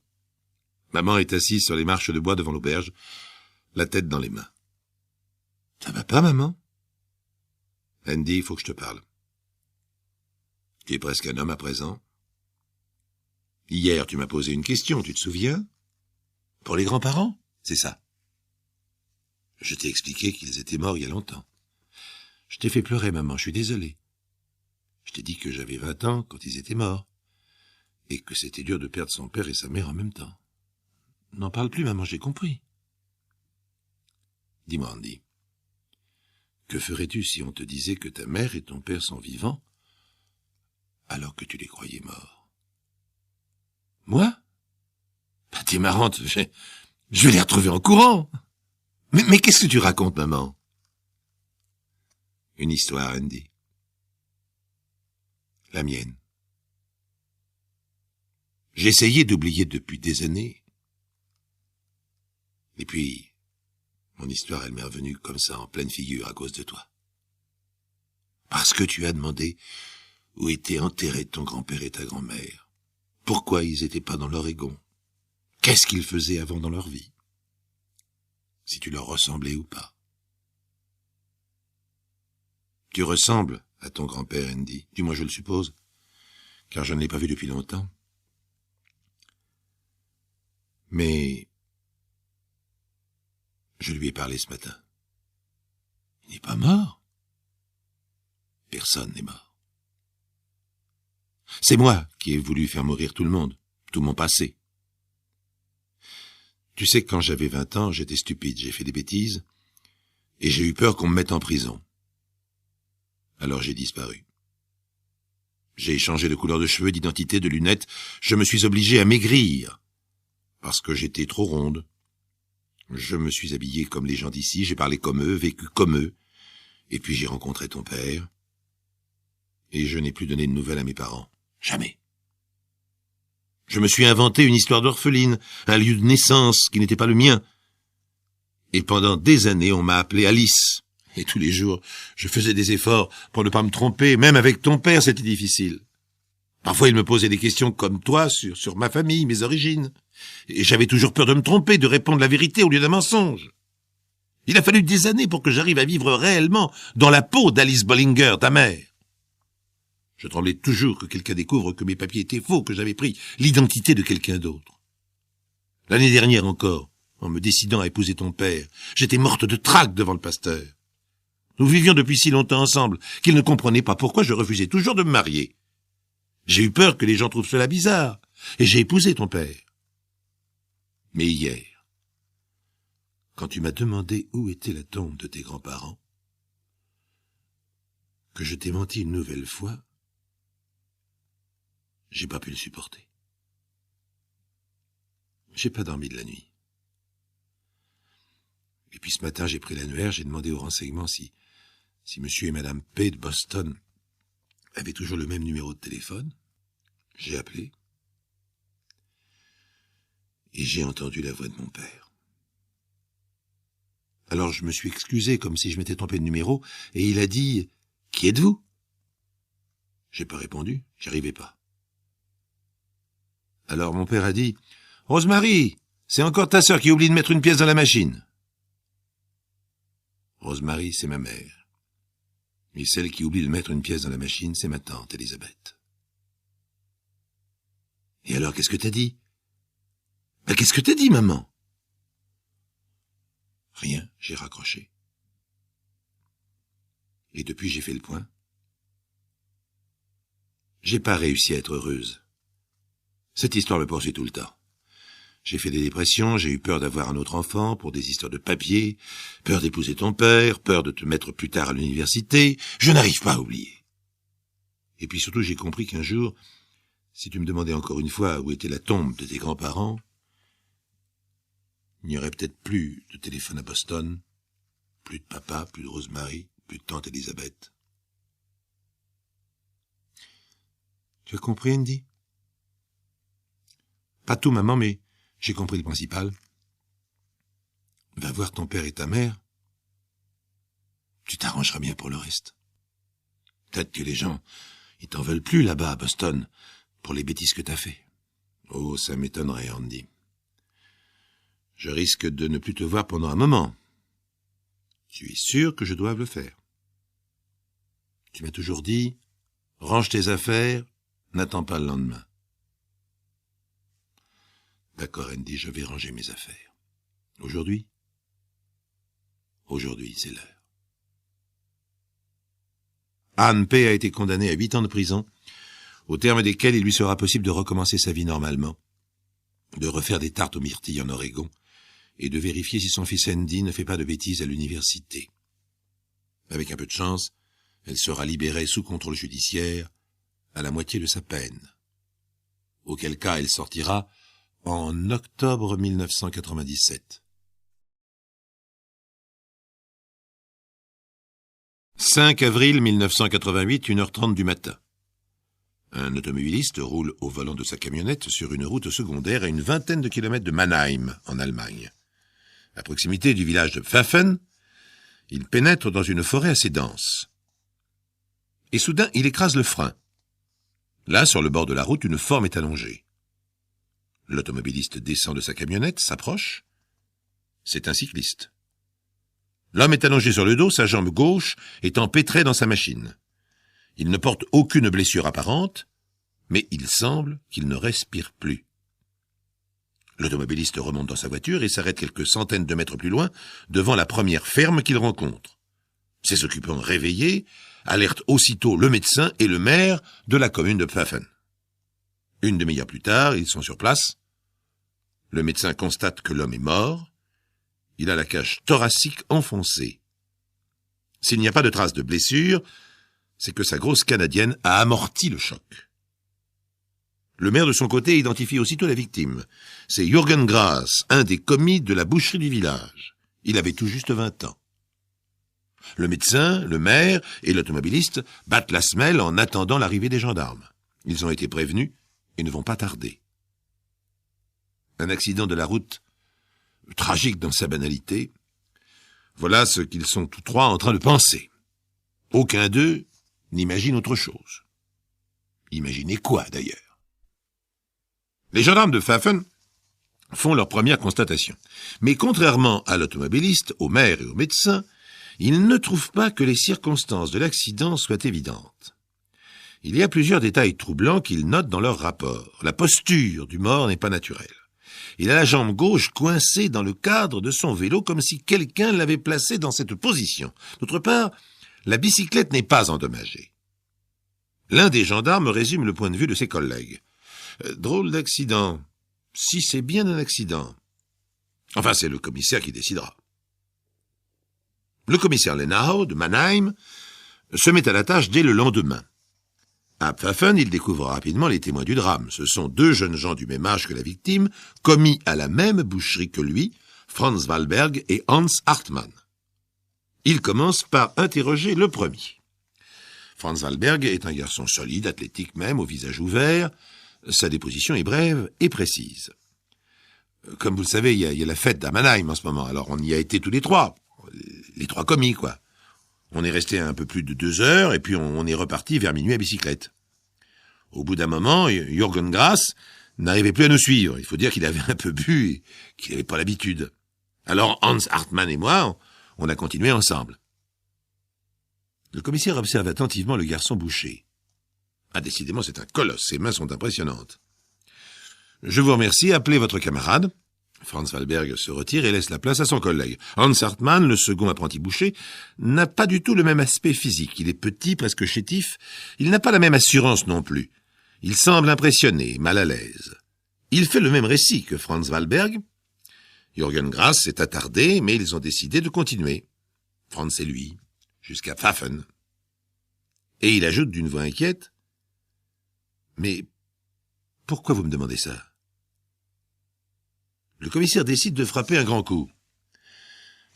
Maman est assise sur les marches de bois devant l'auberge, la tête dans les mains. Ça va pas, maman? Andy, il faut que je te parle. Tu es presque un homme à présent. Hier, tu m'as posé une question, tu te souviens? Pour les grands-parents? C'est ça. Je t'ai expliqué qu'ils étaient morts il y a longtemps. Je t'ai fait pleurer, maman, je suis désolé. Je t'ai dit que j'avais 20 ans quand ils étaient morts, et que c'était dur de perdre son père et sa mère en même temps. N'en parle plus, maman, j'ai compris. Dis-moi, Andy, que ferais-tu si on te disait que ta mère et ton père sont vivants, alors que tu les croyais morts? Moi? Bah, t'es marrante, je vais les retrouver en courant. Mais qu'est-ce que tu racontes, maman? Une histoire, Andy. La mienne. J'ai essayé d'oublier depuis des années. Et puis, mon histoire, elle m'est revenue comme ça en pleine figure à cause de toi. Parce que tu as demandé où étaient enterrés ton grand-père et ta grand-mère. Pourquoi ils étaient pas dans l'Oregon? Qu'est-ce qu'ils faisaient avant dans leur vie? Si tu leur ressemblais ou pas. Tu ressembles à ton grand-père, Andy. Du moins, je le suppose, car je ne l'ai pas vu depuis longtemps. Mais je lui ai parlé ce matin. Il n'est pas mort. Personne n'est mort. C'est moi qui ai voulu faire mourir tout le monde, tout mon passé. Tu sais que quand j'avais 20 ans, j'étais stupide, j'ai fait des bêtises, et j'ai eu peur qu'on me mette en prison. Alors j'ai disparu. J'ai changé de couleur de cheveux, d'identité, de lunettes, je me suis obligé à maigrir, parce que j'étais trop ronde. Je me suis habillé comme les gens d'ici, j'ai parlé comme eux, vécu comme eux, et puis j'ai rencontré ton père, et je n'ai plus donné de nouvelles à mes parents. Jamais. Je me suis inventé une histoire d'orpheline, un lieu de naissance qui n'était pas le mien. Et pendant des années, on m'a appelé Alice. Et tous les jours, je faisais des efforts pour ne pas me tromper. Même avec ton père, c'était difficile. Parfois, il me posait des questions comme toi sur ma famille, mes origines. Et j'avais toujours peur de me tromper, de répondre la vérité au lieu d'un mensonge. Il a fallu des années pour que j'arrive à vivre réellement dans la peau d'Alice Bollinger, ta mère. Je tremblais toujours que quelqu'un découvre que mes papiers étaient faux, que j'avais pris l'identité de quelqu'un d'autre. L'année dernière encore, en me décidant à épouser ton père, j'étais morte de trac devant le pasteur. Nous vivions depuis si longtemps ensemble qu'il ne comprenait pas pourquoi je refusais toujours de me marier. J'ai eu peur que les gens trouvent cela bizarre, et j'ai épousé ton père. Mais hier, quand tu m'as demandé où était la tombe de tes grands-parents, que je t'ai menti une nouvelle fois, J'ai pas pu le supporter. J'ai pas dormi de la nuit. Et puis ce matin, j'ai pris l'annuaire, j'ai demandé aux renseignements si monsieur et madame P. de Boston avaient toujours le même numéro de téléphone. J'ai appelé. Et j'ai entendu la voix de mon père. Alors je me suis excusé comme si je m'étais trompé de numéro, et il a dit « Qui êtes-vous » J'ai pas répondu, j'y arrivais pas. Alors mon père a dit « Rosemary, c'est encore ta sœur qui oublie de mettre une pièce dans la machine. » Rosemary, c'est ma mère. Et celle qui oublie de mettre une pièce dans la machine, c'est ma tante, Elisabeth. Et alors, qu'est-ce que t'as dit? Qu'est-ce que t'as dit, maman? Rien, j'ai raccroché. Et depuis, j'ai fait le point. J'ai pas réussi à être heureuse. Cette histoire me poursuit tout le temps. J'ai fait des dépressions, j'ai eu peur d'avoir un autre enfant pour des histoires de papier, peur d'épouser ton père, peur de te mettre plus tard à l'université. Je n'arrive pas à oublier. Et puis surtout, j'ai compris qu'un jour, si tu me demandais encore une fois où était la tombe de tes grands-parents, il n'y aurait peut-être plus de téléphone à Boston, plus de papa, plus de Rosemary, plus de tante Elisabeth. Tu as compris, Andy? Pas tout, maman, mais j'ai compris le principal. Va voir ton père et ta mère. Tu t'arrangeras bien pour le reste. Peut-être que les gens, ils t'en veulent plus là-bas à Boston pour les bêtises que t'as fait. Oh, ça m'étonnerait, Andy. Je risque de ne plus te voir pendant un moment. Tu es sûr que je dois le faire. Tu m'as toujours dit, range tes affaires, n'attends pas le lendemain. D'accord, Andy, je vais ranger mes affaires. Aujourd'hui, c'est l'heure. Anne P. a été condamnée à 8 ans de prison, au terme desquels il lui sera possible de recommencer sa vie normalement, de refaire des tartes aux myrtilles en Oregon, et de vérifier si son fils Andy ne fait pas de bêtises à l'université. Avec un peu de chance, elle sera libérée sous contrôle judiciaire à la moitié de sa peine. Auquel cas elle sortira en octobre 1997. 5 avril 1988, 1h30 du matin. Un automobiliste roule au volant de sa camionnette sur une route secondaire à une vingtaine de kilomètres de Mannheim, en Allemagne. À proximité du village de Pfaffen, il pénètre dans une forêt assez dense. Et soudain, il écrase le frein. Là, sur le bord de la route, une forme est allongée. L'automobiliste descend de sa camionnette, s'approche. C'est un cycliste. L'homme est allongé sur le dos, sa jambe gauche est empêtrée dans sa machine. Il ne porte aucune blessure apparente, mais il semble qu'il ne respire plus. L'automobiliste remonte dans sa voiture et s'arrête quelques centaines de mètres plus loin, devant la première ferme qu'il rencontre. Ses occupants réveillés alertent aussitôt le médecin et le maire de la commune de Pfaffen. Une demi-heure plus tard, ils sont sur place. Le médecin constate que l'homme est mort. Il a la cage thoracique enfoncée. S'il n'y a pas de traces de blessure, c'est que sa grosse canadienne a amorti le choc. Le maire de son côté identifie aussitôt la victime. C'est Jürgen Grass, un des commis de la boucherie du village. Il avait tout juste 20 ans. Le médecin, le maire et l'automobiliste battent la semelle en attendant l'arrivée des gendarmes. Ils ont été prévenus et ne vont pas tarder. Un accident de la route, tragique dans sa banalité, voilà ce qu'ils sont tous trois en train de penser. Aucun d'eux n'imagine autre chose. Imaginez quoi, d'ailleurs? Les gendarmes de Pfaffen font leur première constatation. Mais contrairement à l'automobiliste, au maire et au médecin, ils ne trouvent pas que les circonstances de l'accident soient évidentes. Il y a plusieurs détails troublants qu'ils notent dans leur rapport. La posture du mort n'est pas naturelle. Il a la jambe gauche coincée dans le cadre de son vélo comme si quelqu'un l'avait placé dans cette position. D'autre part, la bicyclette n'est pas endommagée. L'un des gendarmes résume le point de vue de ses collègues. Drôle d'accident. Si c'est bien un accident. Enfin, c'est le commissaire qui décidera. Le commissaire Lenau de Mannheim se met à la tâche dès le lendemain. À Pfaffen, il découvre rapidement les témoins du drame. Ce sont 2 jeunes gens du même âge que la victime, commis à la même boucherie que lui, Franz Wallberg et Hans Hartmann. Il commence par interroger le premier. Franz Wallberg est un garçon solide, athlétique même, au visage ouvert. Sa déposition est brève et précise. Comme vous le savez, il y a la fête à Mannheim en ce moment, alors on y a été tous les 3. Les 3 commis, quoi. On est resté un peu plus de 2 heures, et puis on est reparti vers minuit à bicyclette. Au bout d'un moment, Jürgen Grass n'arrivait plus à nous suivre. Il faut dire qu'il avait un peu bu et qu'il n'avait pas l'habitude. Alors Hans Hartmann et moi, on a continué ensemble. Le commissaire observe attentivement le garçon boucher. Ah, décidément, c'est un colosse, ses mains sont impressionnantes. Je vous remercie, appelez votre camarade. Franz Wallberg se retire et laisse la place à son collègue. Hans Hartmann, le second apprenti boucher, n'a pas du tout le même aspect physique. Il est petit, presque chétif. Il n'a pas la même assurance non plus. Il semble impressionné, mal à l'aise. Il fait le même récit que Franz Wallberg. Jürgen Grass s'est attardé, mais ils ont décidé de continuer. Franz et lui, jusqu'à Pfaffen. Et il ajoute d'une voix inquiète, « Mais pourquoi vous me demandez ça ?» Le commissaire décide de frapper un grand coup.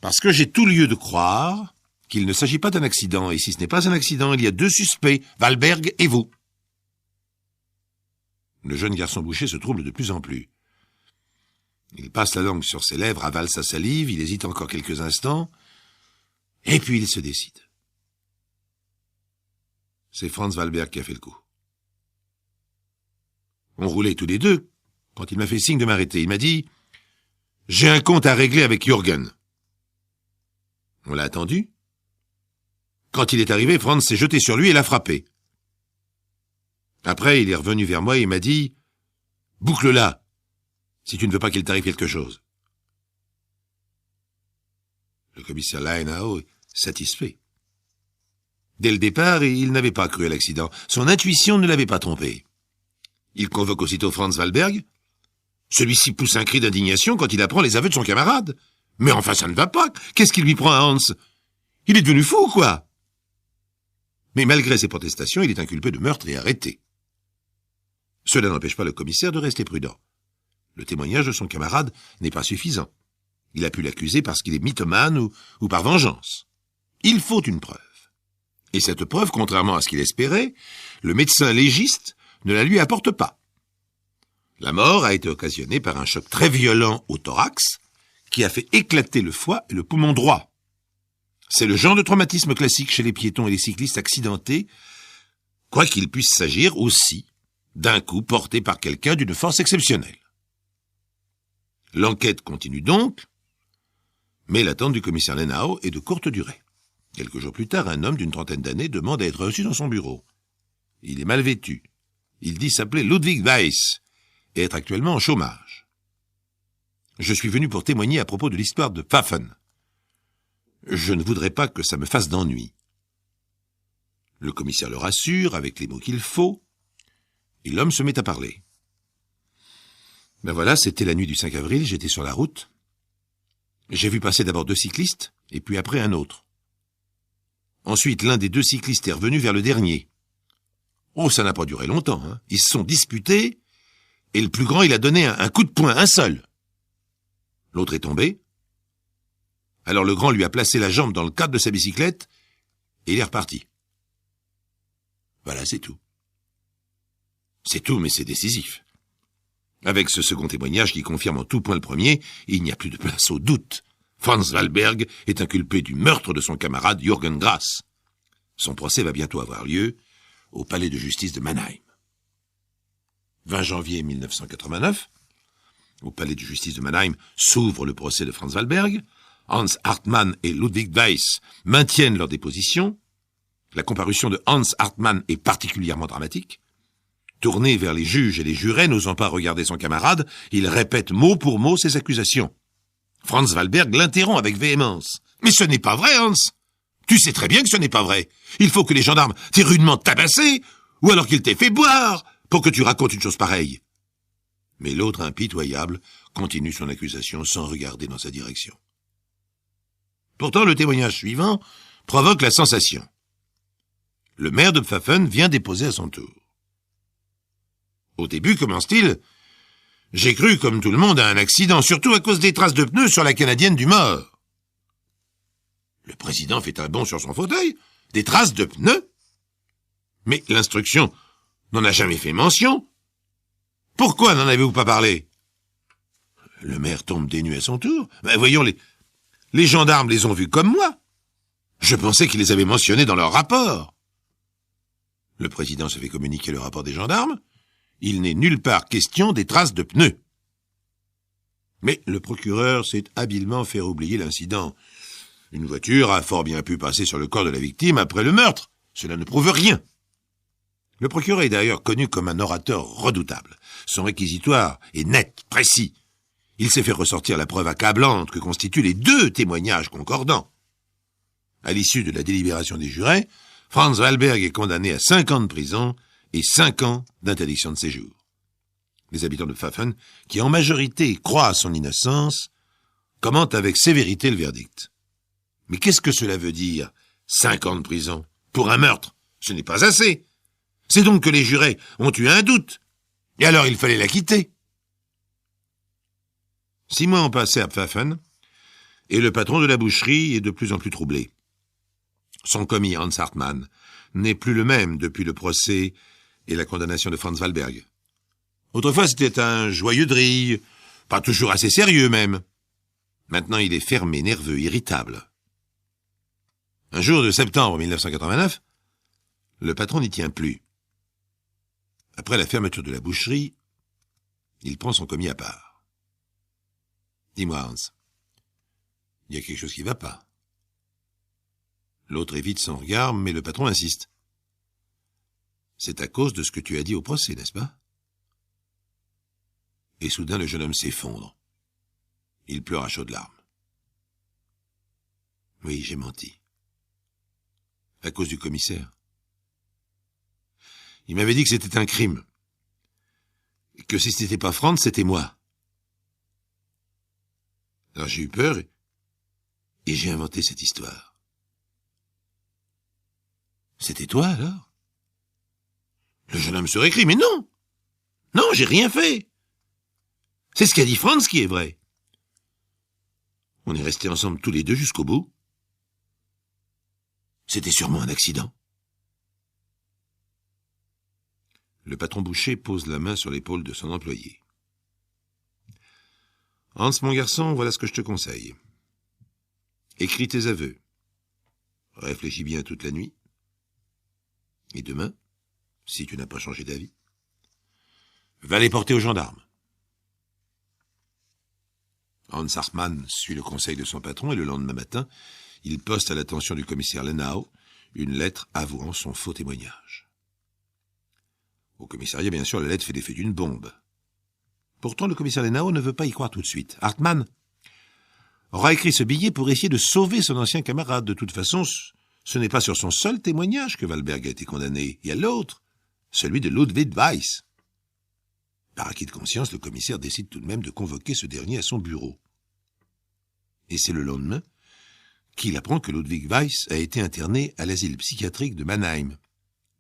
Parce que j'ai tout lieu de croire qu'il ne s'agit pas d'un accident, et si ce n'est pas un accident, il y a 2 suspects, Wallberg et vous. Le jeune garçon boucher se trouble de plus en plus. Il passe la langue sur ses lèvres, avale sa salive, il hésite encore quelques instants, et puis il se décide. C'est Franz Wallberg qui a fait le coup. On roulait tous les 2, quand il m'a fait signe de m'arrêter. Il m'a dit « J'ai un compte à régler avec Jürgen ». On l'a attendu. Quand il est arrivé, Franz s'est jeté sur lui et l'a frappé. Après, il est revenu vers moi et il m'a dit « Boucle-la, si tu ne veux pas qu'il t'arrive quelque chose ». Le commissaire Leinau est satisfait. Dès le départ, il n'avait pas cru à l'accident. Son intuition ne l'avait pas trompé. Il convoque aussitôt Franz Wallberg. Celui-ci pousse un cri d'indignation quand il apprend les aveux de son camarade. Mais enfin, ça ne va pas. Qu'est-ce qui lui prend à Hans? Il est devenu fou, quoi. Mais malgré ses protestations, il est inculpé de meurtre et arrêté. Cela n'empêche pas le commissaire de rester prudent. Le témoignage de son camarade n'est pas suffisant. Il a pu l'accuser parce qu'il est mythomane ou par vengeance. Il faut une preuve. Et cette preuve, contrairement à ce qu'il espérait, le médecin légiste ne la lui apporte pas. La mort a été occasionnée par un choc très violent au thorax qui a fait éclater le foie et le poumon droit. C'est le genre de traumatisme classique chez les piétons et les cyclistes accidentés, quoiqu'il puisse s'agir aussi d'un coup porté par quelqu'un d'une force exceptionnelle. L'enquête continue donc, mais l'attente du commissaire Leinau est de courte durée. Quelques jours plus tard, un homme d'une trentaine d'années demande à être reçu dans son bureau. Il est mal vêtu. Il dit s'appeler Ludwig Weiss et être actuellement en chômage. Je suis venu pour témoigner à propos de l'histoire de Pfaffen. Je ne voudrais pas que ça me fasse d'ennui. Le commissaire le rassure avec les mots qu'il faut, et l'homme se met à parler. Ben voilà, c'était la nuit du 5 avril, j'étais sur la route. J'ai vu passer d'abord 2 cyclistes, et puis après un autre. Ensuite, l'un des 2 cyclistes est revenu vers le dernier. Oh, ça n'a pas duré longtemps, hein. Ils se sont disputés, et le plus grand, il a donné un coup de poing, un seul. L'autre est tombé. Alors le grand lui a placé la jambe dans le cadre de sa bicyclette, et il est reparti. Voilà, c'est tout. C'est tout, mais c'est décisif. Avec ce second témoignage qui confirme en tout point le premier, il n'y a plus de place au doute. Franz Wallberg est inculpé du meurtre de son camarade Jürgen Grass. Son procès va bientôt avoir lieu au palais de justice de Mannheim. 20 janvier 1989, au palais de justice de Mannheim s'ouvre le procès de Franz Wallberg. Hans Hartmann et Ludwig Weiss maintiennent leur déposition. La comparution de Hans Hartmann est particulièrement dramatique. Tourné vers les juges et les jurés, n'osant pas regarder son camarade, il répète mot pour mot ses accusations. Franz Wallberg l'interrompt avec véhémence. « Mais ce n'est pas vrai, Hans! Tu sais très bien que ce n'est pas vrai. Il faut que les gendarmes t'aient rudement tabassé, ou alors qu'ils t'aient fait boire, pour que tu racontes une chose pareille. » Mais l'autre impitoyable continue son accusation sans regarder dans sa direction. Pourtant, le témoignage suivant provoque la sensation. Le maire de Pfaffen vient déposer à son tour. Au début, commence-t-il, j'ai cru, comme tout le monde, à un accident, surtout à cause des traces de pneus sur la Canadienne du mort. Le président fait un bond sur son fauteuil. Des traces de pneus? Mais l'instruction n'en a jamais fait mention. Pourquoi n'en avez-vous pas parlé? Le maire tombe des nues à son tour. Voyons, les gendarmes les ont vus comme moi. Je pensais qu'ils les avaient mentionnés dans leur rapport. Le président se fait communiquer le rapport des gendarmes. Il n'est nulle part question des traces de pneus. Mais le procureur s'est habilement fait oublier l'incident. Une voiture a fort bien pu passer sur le corps de la victime après le meurtre. Cela ne prouve rien. Le procureur est d'ailleurs connu comme un orateur redoutable. Son réquisitoire est net, précis. Il s'est fait ressortir la preuve accablante que constituent les 2 témoignages concordants. À l'issue de la délibération des jurés, Franz Wahlberg est condamné à 5 ans de prison et 5 ans d'interdiction de séjour. Les habitants de Pfaffen, qui en majorité croient à son innocence, commentent avec sévérité le verdict. Mais qu'est-ce que cela veut dire, 5 ans de prison? Pour un meurtre, ce n'est pas assez. C'est donc que les jurés ont eu un doute. Et alors il fallait l'acquitter. 6 mois ont passé à Pfaffen, et le patron de la boucherie est de plus en plus troublé. Son commis, Hans Hartmann, n'est plus le même depuis le procès et la condamnation de Franz Wahlberg. Autrefois, c'était un joyeux drille, pas toujours assez sérieux même. Maintenant, il est fermé, nerveux, irritable. Un jour de septembre 1989, le patron n'y tient plus. Après la fermeture de la boucherie, il prend son commis à part. « Dis-moi, Hans, il y a quelque chose qui ne va pas. » L'autre évite son regard, mais le patron insiste. « C'est à cause de ce que tu as dit au procès, n'est-ce pas ?» Et soudain, le jeune homme s'effondre. Il pleure à chaudes larmes. « Oui, j'ai menti. À cause du commissaire. Il m'avait dit que c'était un crime. Que si c'était pas Franz, c'était moi. Alors j'ai eu peur et j'ai inventé cette histoire. C'était toi, alors? Le jeune homme se récrie, mais non! Non, j'ai rien fait! C'est ce qu'a dit Franz qui est vrai. On est restés ensemble tous les deux jusqu'au bout. C'était sûrement un accident. Le patron boucher pose la main sur l'épaule de son employé. Hans, mon garçon, voilà ce que je te conseille. Écris tes aveux. Réfléchis bien toute la nuit. Et demain, si tu n'as pas changé d'avis, va les porter aux gendarmes. Hans Hartmann suit le conseil de son patron et le lendemain matin, il poste à l'attention du commissaire Lenau une lettre avouant son faux témoignage. Au commissariat, bien sûr, la lettre fait l'effet d'une bombe. Pourtant, le commissaire Lenau ne veut pas y croire tout de suite. Hartmann aura écrit ce billet pour essayer de sauver son ancien camarade. De toute façon, ce n'est pas sur son seul témoignage que Wahlberg a été condamné. Il y a l'autre, celui de Ludwig Weiss. Par acquis de conscience, le commissaire décide tout de même de convoquer ce dernier à son bureau. Et c'est le lendemain qu'il apprend que Ludwig Weiss a été interné à l'asile psychiatrique de Mannheim.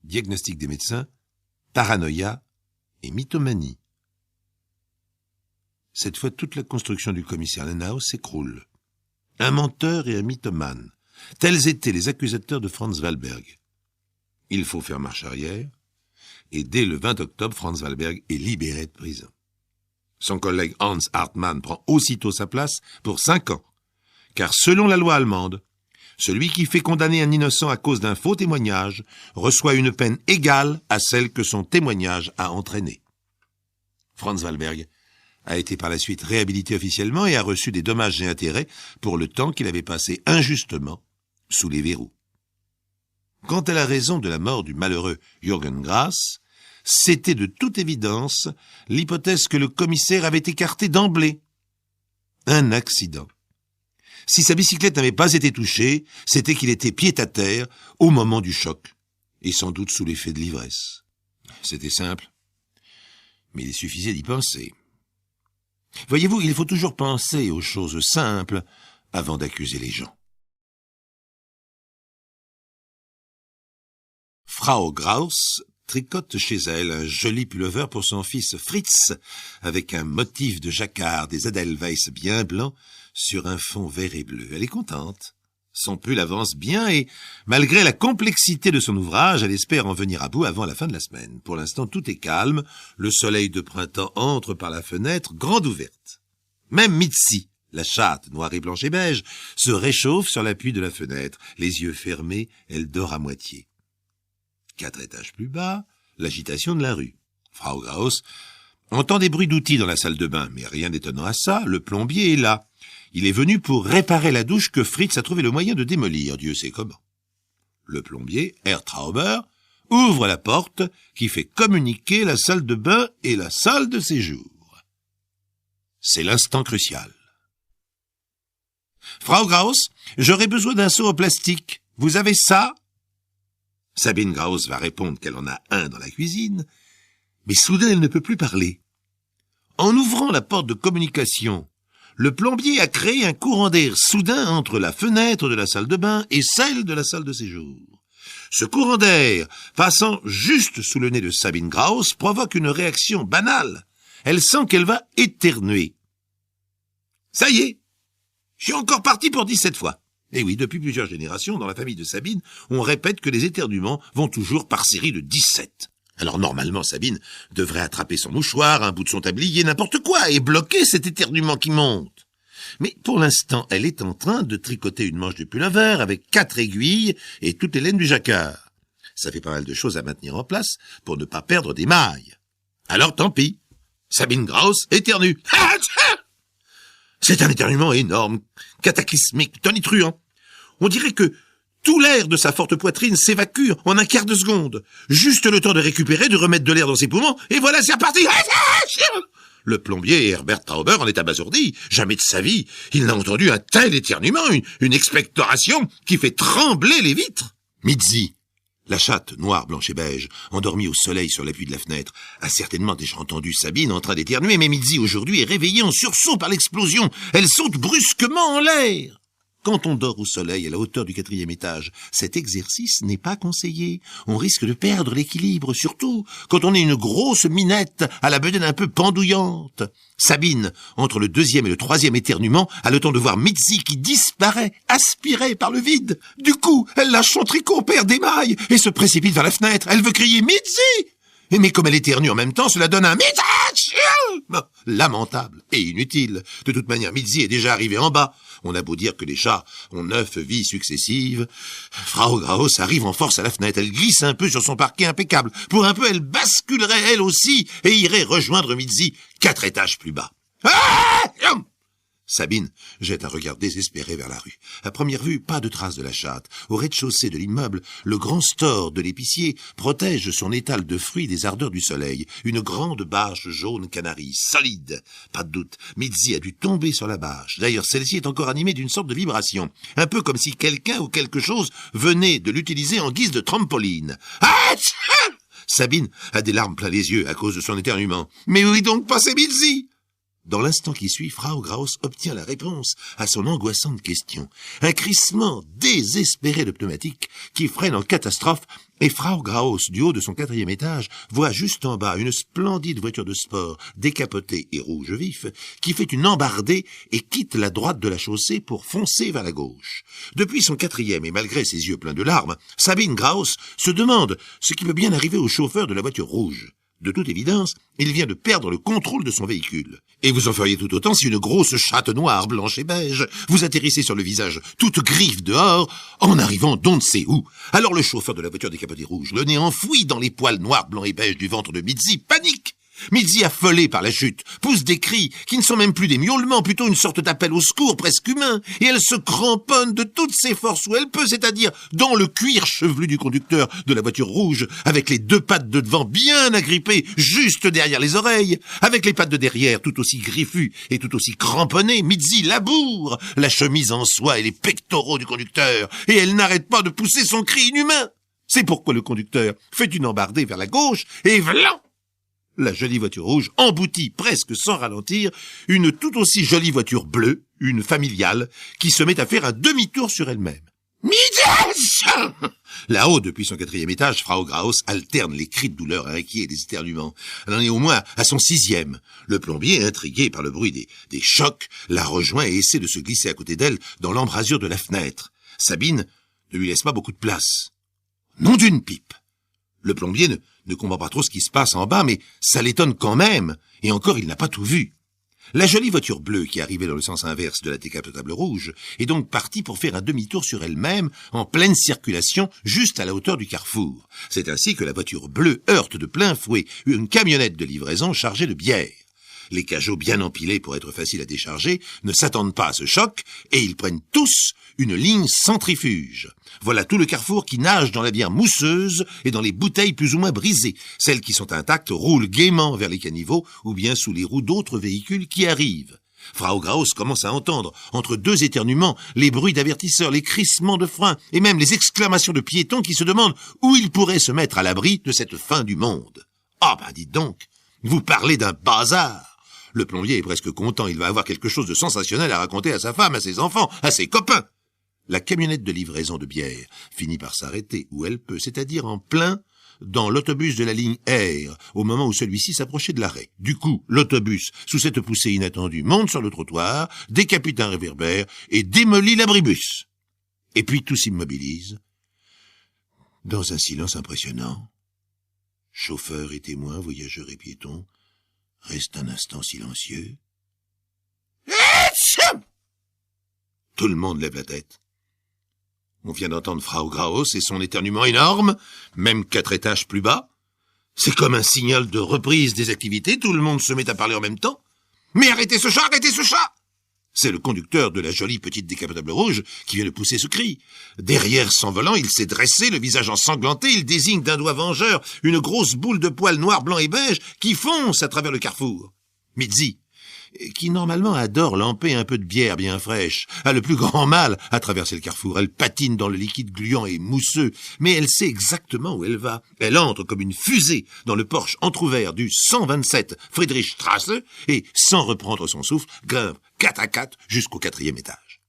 Diagnostic des médecins, paranoïa et mythomanie. Cette fois, toute la construction du commissaire Lenau s'écroule. Un menteur et un mythomane, tels étaient les accusateurs de Franz Wahlberg. Il faut faire marche arrière, et dès le 20 octobre, Franz Wahlberg est libéré de prison. Son collègue Hans Hartmann prend aussitôt sa place pour 5 ans, car selon la loi allemande, celui qui fait condamner un innocent à cause d'un faux témoignage reçoit une peine égale à celle que son témoignage a entraînée. Franz Wahlberg a été par la suite réhabilité officiellement et a reçu des dommages et intérêts pour le temps qu'il avait passé injustement sous les verrous. Quant à la raison de la mort du malheureux Jürgen Grass, c'était de toute évidence l'hypothèse que le commissaire avait écartée d'emblée. Un accident. Si sa bicyclette n'avait pas été touchée, c'était qu'il était pied à terre au moment du choc, et sans doute sous l'effet de l'ivresse. C'était simple, mais il suffisait d'y penser. Voyez-vous, il faut toujours penser aux choses simples avant d'accuser les gens. Frau Graus tricote chez elle un joli pullover pour son fils Fritz, avec un motif de jacquard des Edelweiss bien blanc sur un fond vert et bleu. Elle est contente. Son pull avance bien et, malgré la complexité de son ouvrage, elle espère en venir à bout avant la fin de la semaine. Pour l'instant, tout est calme. Le soleil de printemps entre par la fenêtre, grande ouverte. Même Mitzi, la chatte noire et blanche et beige, se réchauffe sur l'appui de la fenêtre. Les yeux fermés, elle dort à moitié. 4 étages plus bas, l'agitation de la rue. Frau Graus entend des bruits d'outils dans la salle de bain, mais rien d'étonnant à ça, le plombier est là. Il est venu pour réparer la douche que Fritz a trouvé le moyen de démolir, Dieu sait comment. Le plombier, Herr Trauber, ouvre la porte qui fait communiquer la salle de bain et la salle de séjour. C'est l'instant crucial. « Frau Graus, j'aurais besoin d'un seau en plastique. Vous avez ça ?» Sabine Graus va répondre qu'elle en a un dans la cuisine, mais soudain elle ne peut plus parler. En ouvrant la porte de communication, le plombier a créé un courant d'air soudain entre la fenêtre de la salle de bain et celle de la salle de séjour. Ce courant d'air, passant juste sous le nez de Sabine Graus, provoque une réaction banale. Elle sent qu'elle va éternuer. Ça y est, je suis encore parti pour 17 fois. Et oui, depuis plusieurs générations, dans la famille de Sabine, on répète que les éternuements vont toujours par série de 17. Alors normalement, Sabine devrait attraper son mouchoir, un bout de son tablier, n'importe quoi, et bloquer cet éternuement qui monte. Mais pour l'instant, elle est en train de tricoter une manche de pullover avec 4 aiguilles et toutes les laines du jacquard. Ça fait pas mal de choses à maintenir en place pour ne pas perdre des mailles. Alors tant pis. Sabine Graus éternue. C'est un éternuement énorme, cataclysmique, tonitruant. On dirait que tout l'air de sa forte poitrine s'évacue en un quart de seconde. Juste le temps de récupérer, de remettre de l'air dans ses poumons, et voilà, c'est reparti. Le plombier Herbert Trauber en est abasourdi. Jamais de sa vie, il n'a entendu un tel éternuement, une expectoration qui fait trembler les vitres. Mitzi, la chatte noire, blanche et beige, endormie au soleil sur l'appui de la fenêtre, a certainement déjà entendu Sabine en train d'éternuer, mais Mitzi aujourd'hui est réveillée en sursaut par l'explosion. Elle saute brusquement en l'air. Quand on dort au soleil à la hauteur du 4e étage, cet exercice n'est pas conseillé. On risque de perdre l'équilibre, surtout quand on est une grosse minette à la bedaine un peu pendouillante. Sabine, entre le 2e et le 3e éternuement, a le temps de voir Mitzi qui disparaît, aspirée par le vide. Du coup, elle lâche son tricot, perd des mailles et se précipite vers la fenêtre. Elle veut crier « Mitzi !» Mais comme elle éternue en même temps, cela donne un « Mitzi !» lamentable et inutile. De toute manière, Mitzi est déjà arrivée en bas. On a beau dire que les chats ont 9 vies successives. Frau Graus arrive en force à la fenêtre. Elle glisse un peu sur son parquet impeccable. Pour un peu, elle basculerait elle aussi et irait rejoindre Mitzi 4 étages plus bas. Sabine jette un regard désespéré vers la rue. À première vue, pas de trace de la chatte. Au rez-de-chaussée de l'immeuble, le grand store de l'épicier protège son étal de fruits des ardeurs du soleil. Une grande bâche jaune canari, solide. Pas de doute, Mitzi a dû tomber sur la bâche. D'ailleurs, celle-ci est encore animée d'une sorte de vibration. Un peu comme si quelqu'un ou quelque chose venait de l'utiliser en guise de trampoline. Sabine a des larmes plein les yeux à cause de son éternuement. Mais où est donc passé Mitzi ? Dans l'instant qui suit, Frau Graus obtient la réponse à son angoissante question. Un crissement désespéré de pneumatique qui freine en catastrophe, et Frau Graus, du haut de son 4e étage, voit juste en bas une splendide voiture de sport, décapotée et rouge vif, qui fait une embardée et quitte la droite de la chaussée pour foncer vers la gauche. Depuis son 4e, et malgré ses yeux pleins de larmes, Sabine Graus se demande ce qui peut bien arriver au chauffeur de la voiture rouge. De toute évidence, il vient de perdre le contrôle de son véhicule. Et vous en feriez tout autant si une grosse chatte noire, blanche et beige vous atterrissait sur le visage, toute griffe dehors, en arrivant d'on ne sait où. Alors le chauffeur de la voiture décapotée rouge, le nez enfoui dans les poils noirs, blancs et beiges du ventre de Mitzi, panique. Mitzi, affolée par la chute, pousse des cris qui ne sont même plus des miaulements, plutôt une sorte d'appel au secours presque humain, et elle se cramponne de toutes ses forces où elle peut, c'est-à-dire dans le cuir chevelu du conducteur de la voiture rouge, avec les 2 pattes de devant bien agrippées juste derrière les oreilles, avec les pattes de derrière tout aussi griffues et tout aussi cramponnées. Mitzi laboure la chemise en soie et les pectoraux du conducteur, et elle n'arrête pas de pousser son cri inhumain. C'est pourquoi le conducteur fait une embardée vers la gauche, et vlan! La jolie voiture rouge emboutit presque sans ralentir une tout aussi jolie voiture bleue, une familiale, qui se met à faire un demi-tour sur elle-même. Midas! Là-haut, depuis son 4e étage, Frau Graus alterne les cris de douleur inquiets et des éternuements. Elle en est au moins à son 6e. Le plombier, intrigué par le bruit des chocs, la rejoint et essaie de se glisser à côté d'elle dans l'embrasure de la fenêtre. Sabine ne lui laisse pas beaucoup de place. Nom d'une pipe! Le plombier ne comprend pas trop ce qui se passe en bas, mais ça l'étonne quand même, et encore il n'a pas tout vu. La jolie voiture bleue qui arrivait dans le sens inverse de la décapotable rouge est donc partie pour faire un demi-tour sur elle-même en pleine circulation juste à la hauteur du carrefour. C'est ainsi que la voiture bleue heurte de plein fouet une camionnette de livraison chargée de bière. Les cajots bien empilés pour être faciles à décharger ne s'attendent pas à ce choc et ils prennent tous une ligne centrifuge. Voilà tout le carrefour qui nage dans la bière mousseuse et dans les bouteilles plus ou moins brisées. Celles qui sont intactes roulent gaiement vers les caniveaux ou bien sous les roues d'autres véhicules qui arrivent. Frau Graus commence à entendre, entre deux éternuements, les bruits d'avertisseurs, les crissements de frein et même les exclamations de piétons qui se demandent où ils pourraient se mettre à l'abri de cette fin du monde. Ah ben dites donc, vous parlez d'un bazar. Le plombier est presque content, il va avoir quelque chose de sensationnel à raconter à sa femme, à ses enfants, à ses copains. La camionnette de livraison de bière finit par s'arrêter où elle peut, c'est-à-dire en plein dans l'autobus de la ligne R, au moment où celui-ci s'approchait de l'arrêt. Du coup, l'autobus, sous cette poussée inattendue, monte sur le trottoir, décapite un réverbère et démolit l'abribus. Et puis tout s'immobilise, dans un silence impressionnant. Chauffeurs et témoins, voyageurs et piétons, restent un instant silencieux. Tout le monde lève la tête. On vient d'entendre Frau Graus et son éternuement énorme, même 4 étages plus bas. C'est comme un signal de reprise des activités, tout le monde se met à parler en même temps. Mais arrêtez ce chat, arrêtez ce chat! C'est le conducteur de la jolie petite décapotable rouge qui vient de pousser ce cri. Derrière son volant, il s'est dressé, le visage ensanglanté, il désigne d'un doigt vengeur une grosse boule de poils noir, blanc et beige qui fonce à travers le carrefour. Mitzi, qui normalement adore lamper un peu de bière bien fraîche, a le plus grand mal à traverser le carrefour. Elle patine dans le liquide gluant et mousseux, mais elle sait exactement où elle va. Elle entre comme une fusée dans le porche entrouvert du 127 Friedrichstrasse et, sans reprendre son souffle, grimpe 4 à 4 jusqu'au 4e étage.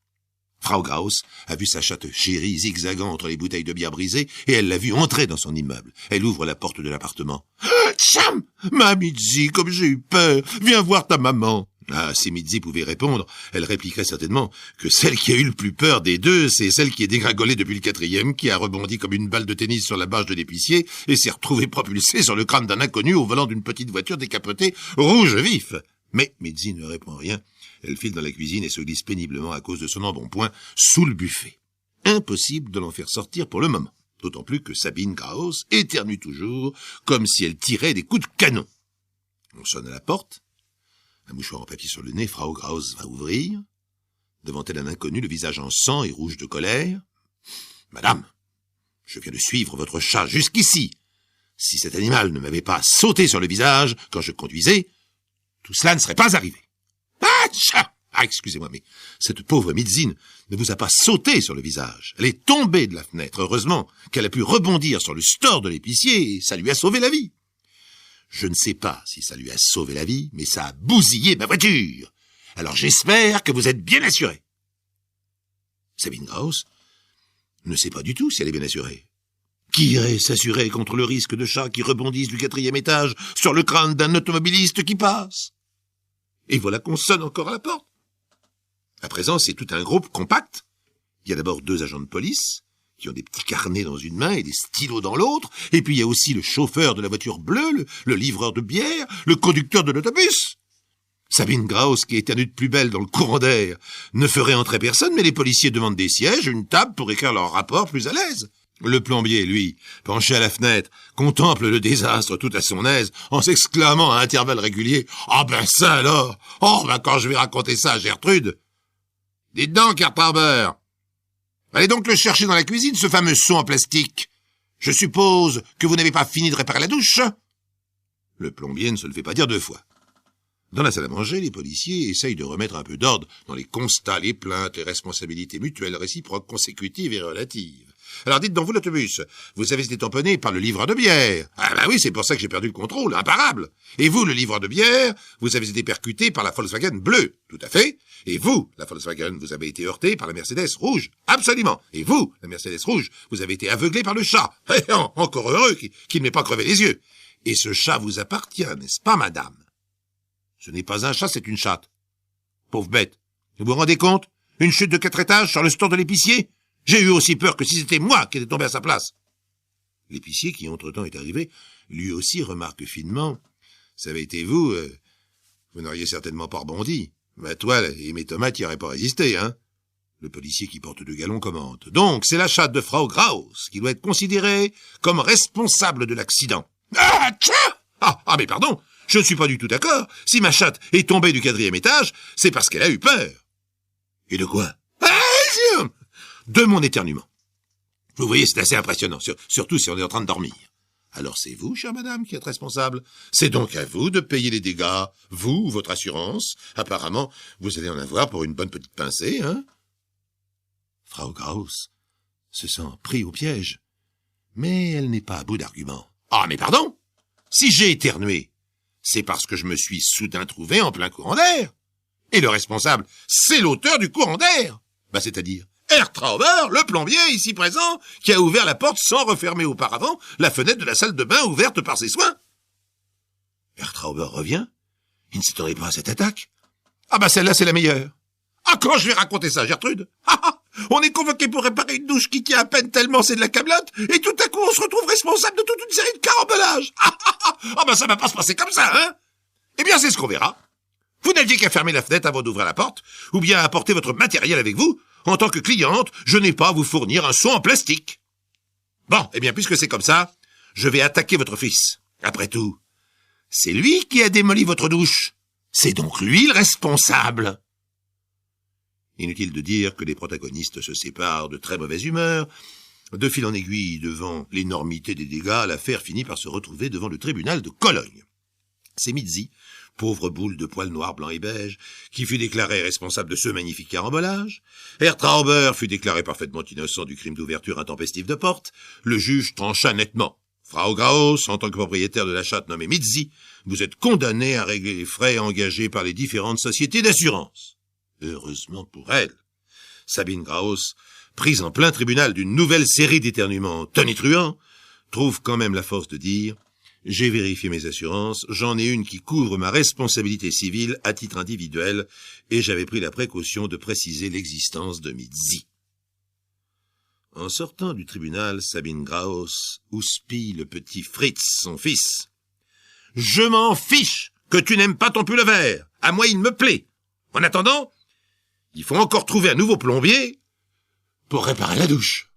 Frau Graus a vu sa chatte chérie zigzagant entre les bouteilles de bière brisées et elle l'a vue entrer dans son immeuble. Elle ouvre la porte de l'appartement. « Cham, ma Mitzi, comme j'ai eu peur, viens voir ta maman !» Ah, si Mitzi pouvait répondre, elle répliquerait certainement que celle qui a eu le plus peur des deux, c'est celle qui est dégringolée depuis le 4e, qui a rebondi comme une balle de tennis sur la bâche de l'épicier et s'est retrouvée propulsée sur le crâne d'un inconnu au volant d'une petite voiture décapotée rouge vif. Mais Mitzi ne répond rien. Elle file dans la cuisine et se glisse péniblement à cause de son embonpoint sous le buffet. Impossible de l'en faire sortir pour le moment. D'autant plus que Sabine Graus éternue toujours, comme si elle tirait des coups de canon. On sonne à la porte. Un mouchoir en papier sur le nez, Frau Graus va ouvrir. Devant elle un inconnu, le visage en sang et rouge de colère. « Madame, je viens de suivre votre chat jusqu'ici. Si cet animal ne m'avait pas sauté sur le visage quand je conduisais, tout cela ne serait pas arrivé. » Ah, excusez-moi, mais cette pauvre Mitzine ne vous a pas sauté sur le visage. Elle est tombée de la fenêtre. Heureusement qu'elle a pu rebondir sur le store de l'épicier et ça lui a sauvé la vie. Je ne sais pas si ça lui a sauvé la vie, mais ça a bousillé ma voiture. Alors j'espère que vous êtes bien assuré. Sabine Graus ne sait pas du tout si elle est bien assurée. Qui irait s'assurer contre le risque de chats qui rebondissent du 4e étage sur le crâne d'un automobiliste qui passe? Et voilà qu'on sonne encore à la porte. À présent, c'est tout un groupe compact. Il y a d'abord 2 agents de police, qui ont des petits carnets dans une main et des stylos dans l'autre, et puis il y a aussi le chauffeur de la voiture bleue, le livreur de bière, le conducteur de l'autobus. Sabine Graus, qui éternue de plus belle dans le courant d'air, ne ferait entrer personne, mais les policiers demandent des sièges, une table pour écrire leur rapport plus à l'aise. Le plombier, lui, penché à la fenêtre, contemple le désastre tout à son aise, en s'exclamant à intervalles réguliers « Ah ben ça alors! Oh ben quand je vais raconter ça à Gertrude !»« Dites donc, Cartarbeur, allez donc le chercher dans la cuisine, ce fameux seau en plastique. Je suppose que vous n'avez pas fini de réparer la douche ?» Le plombier ne se le fait pas dire 2 fois. Dans la salle à manger, les policiers essayent de remettre un peu d'ordre dans les constats, les plaintes, les responsabilités mutuelles, réciproques, consécutives et relatives. Alors dites donc vous l'autobus, vous avez été tamponné par le livreur de bière. Ah bah oui, c'est pour ça que j'ai perdu le contrôle, imparable. Et vous, le livreur de bière, vous avez été percuté par la Volkswagen bleue. Tout à fait. Et vous, la Volkswagen, vous avez été heurté par la Mercedes rouge. Absolument. Et vous, la Mercedes rouge, vous avez été aveuglé par le chat. Encore heureux qu'il ne m'ait pas crevé les yeux. Et ce chat vous appartient, n'est-ce pas, madame? Ce n'est pas un chat, c'est une chatte. Pauvre bête. Vous vous rendez compte? Une chute de 4 étages sur le store de l'épicier? J'ai eu aussi peur que si c'était moi qui étais tombé à sa place. L'épicier, qui entre-temps est arrivé, lui aussi remarque finement. Ça avait été vous, vous n'auriez certainement pas rebondi. Ma toile et mes tomates y auraient pas résisté, hein. Le policier qui porte 2 galons commente. Donc, c'est la chatte de Frau Graus qui doit être considérée comme responsable de l'accident. Ah, tcha! Ah, mais pardon, je ne suis pas du tout d'accord. Si ma chatte est tombée du 4e étage, c'est parce qu'elle a eu peur. Et de quoi? De mon éternuement. Vous voyez, c'est assez impressionnant, surtout si on est en train de dormir. Alors c'est vous, chère madame, qui êtes responsable. C'est donc à vous de payer les dégâts, vous ou votre assurance. Apparemment, vous allez en avoir pour une bonne petite pincée, hein? Frau Graus se sent pris au piège. Mais elle n'est pas à bout d'arguments. Ah, mais pardon! Si j'ai éternué, c'est parce que je me suis soudain trouvé en plein courant d'air. Et le responsable, c'est l'auteur du courant d'air. Bah, c'est-à-dire Ertrauber, le plombier ici présent, qui a ouvert la porte sans refermer auparavant la fenêtre de la salle de bain ouverte par ses soins. Ertrauber revient. Il ne s'attendait pas à cette attaque. Ah bah celle-là, c'est la meilleure. Ah, quand je vais raconter ça, Gertrude? On est convoqué pour réparer une douche qui tient à peine tellement c'est de la camelote, et tout à coup on se retrouve responsable de toute une série de carambolages. Ah bah ça va pas se passer comme ça, hein? Eh bien c'est ce qu'on verra. Vous n'aviez qu'à fermer la fenêtre avant d'ouvrir la porte, ou bien à apporter votre matériel avec vous. En tant que cliente, je n'ai pas à vous fournir un seau en plastique. Bon, eh bien puisque c'est comme ça, je vais attaquer votre fils. Après tout, c'est lui qui a démoli votre douche. C'est donc lui le responsable. Inutile de dire que les protagonistes se séparent de très mauvaise humeur. De fil en aiguille, devant l'énormité des dégâts, l'affaire finit par se retrouver devant le tribunal de Cologne. C'est Mitzi, pauvre boule de poils noirs, blancs et beige, qui fut déclaré responsable de ce magnifique carambolage. Ertrauber fut déclaré parfaitement innocent du crime d'ouverture intempestive de porte. Le juge trancha nettement. Frau Graus, en tant que propriétaire de la chatte nommée Mitzi, vous êtes condamné à régler les frais engagés par les différentes sociétés d'assurance. Heureusement pour elle, Sabine Graus, prise en plein tribunal d'une nouvelle série d'éternuements tonitruants, trouve quand même la force de dire « J'ai vérifié mes assurances, j'en ai une qui couvre ma responsabilité civile à titre individuel et j'avais pris la précaution de préciser l'existence de Mitzi. » En sortant du tribunal, Sabine Graus houspille le petit Fritz, son fils. « Je m'en fiche que tu n'aimes pas ton pull vert, à moi il me plaît. En attendant, il faut encore trouver un nouveau plombier pour réparer la douche. »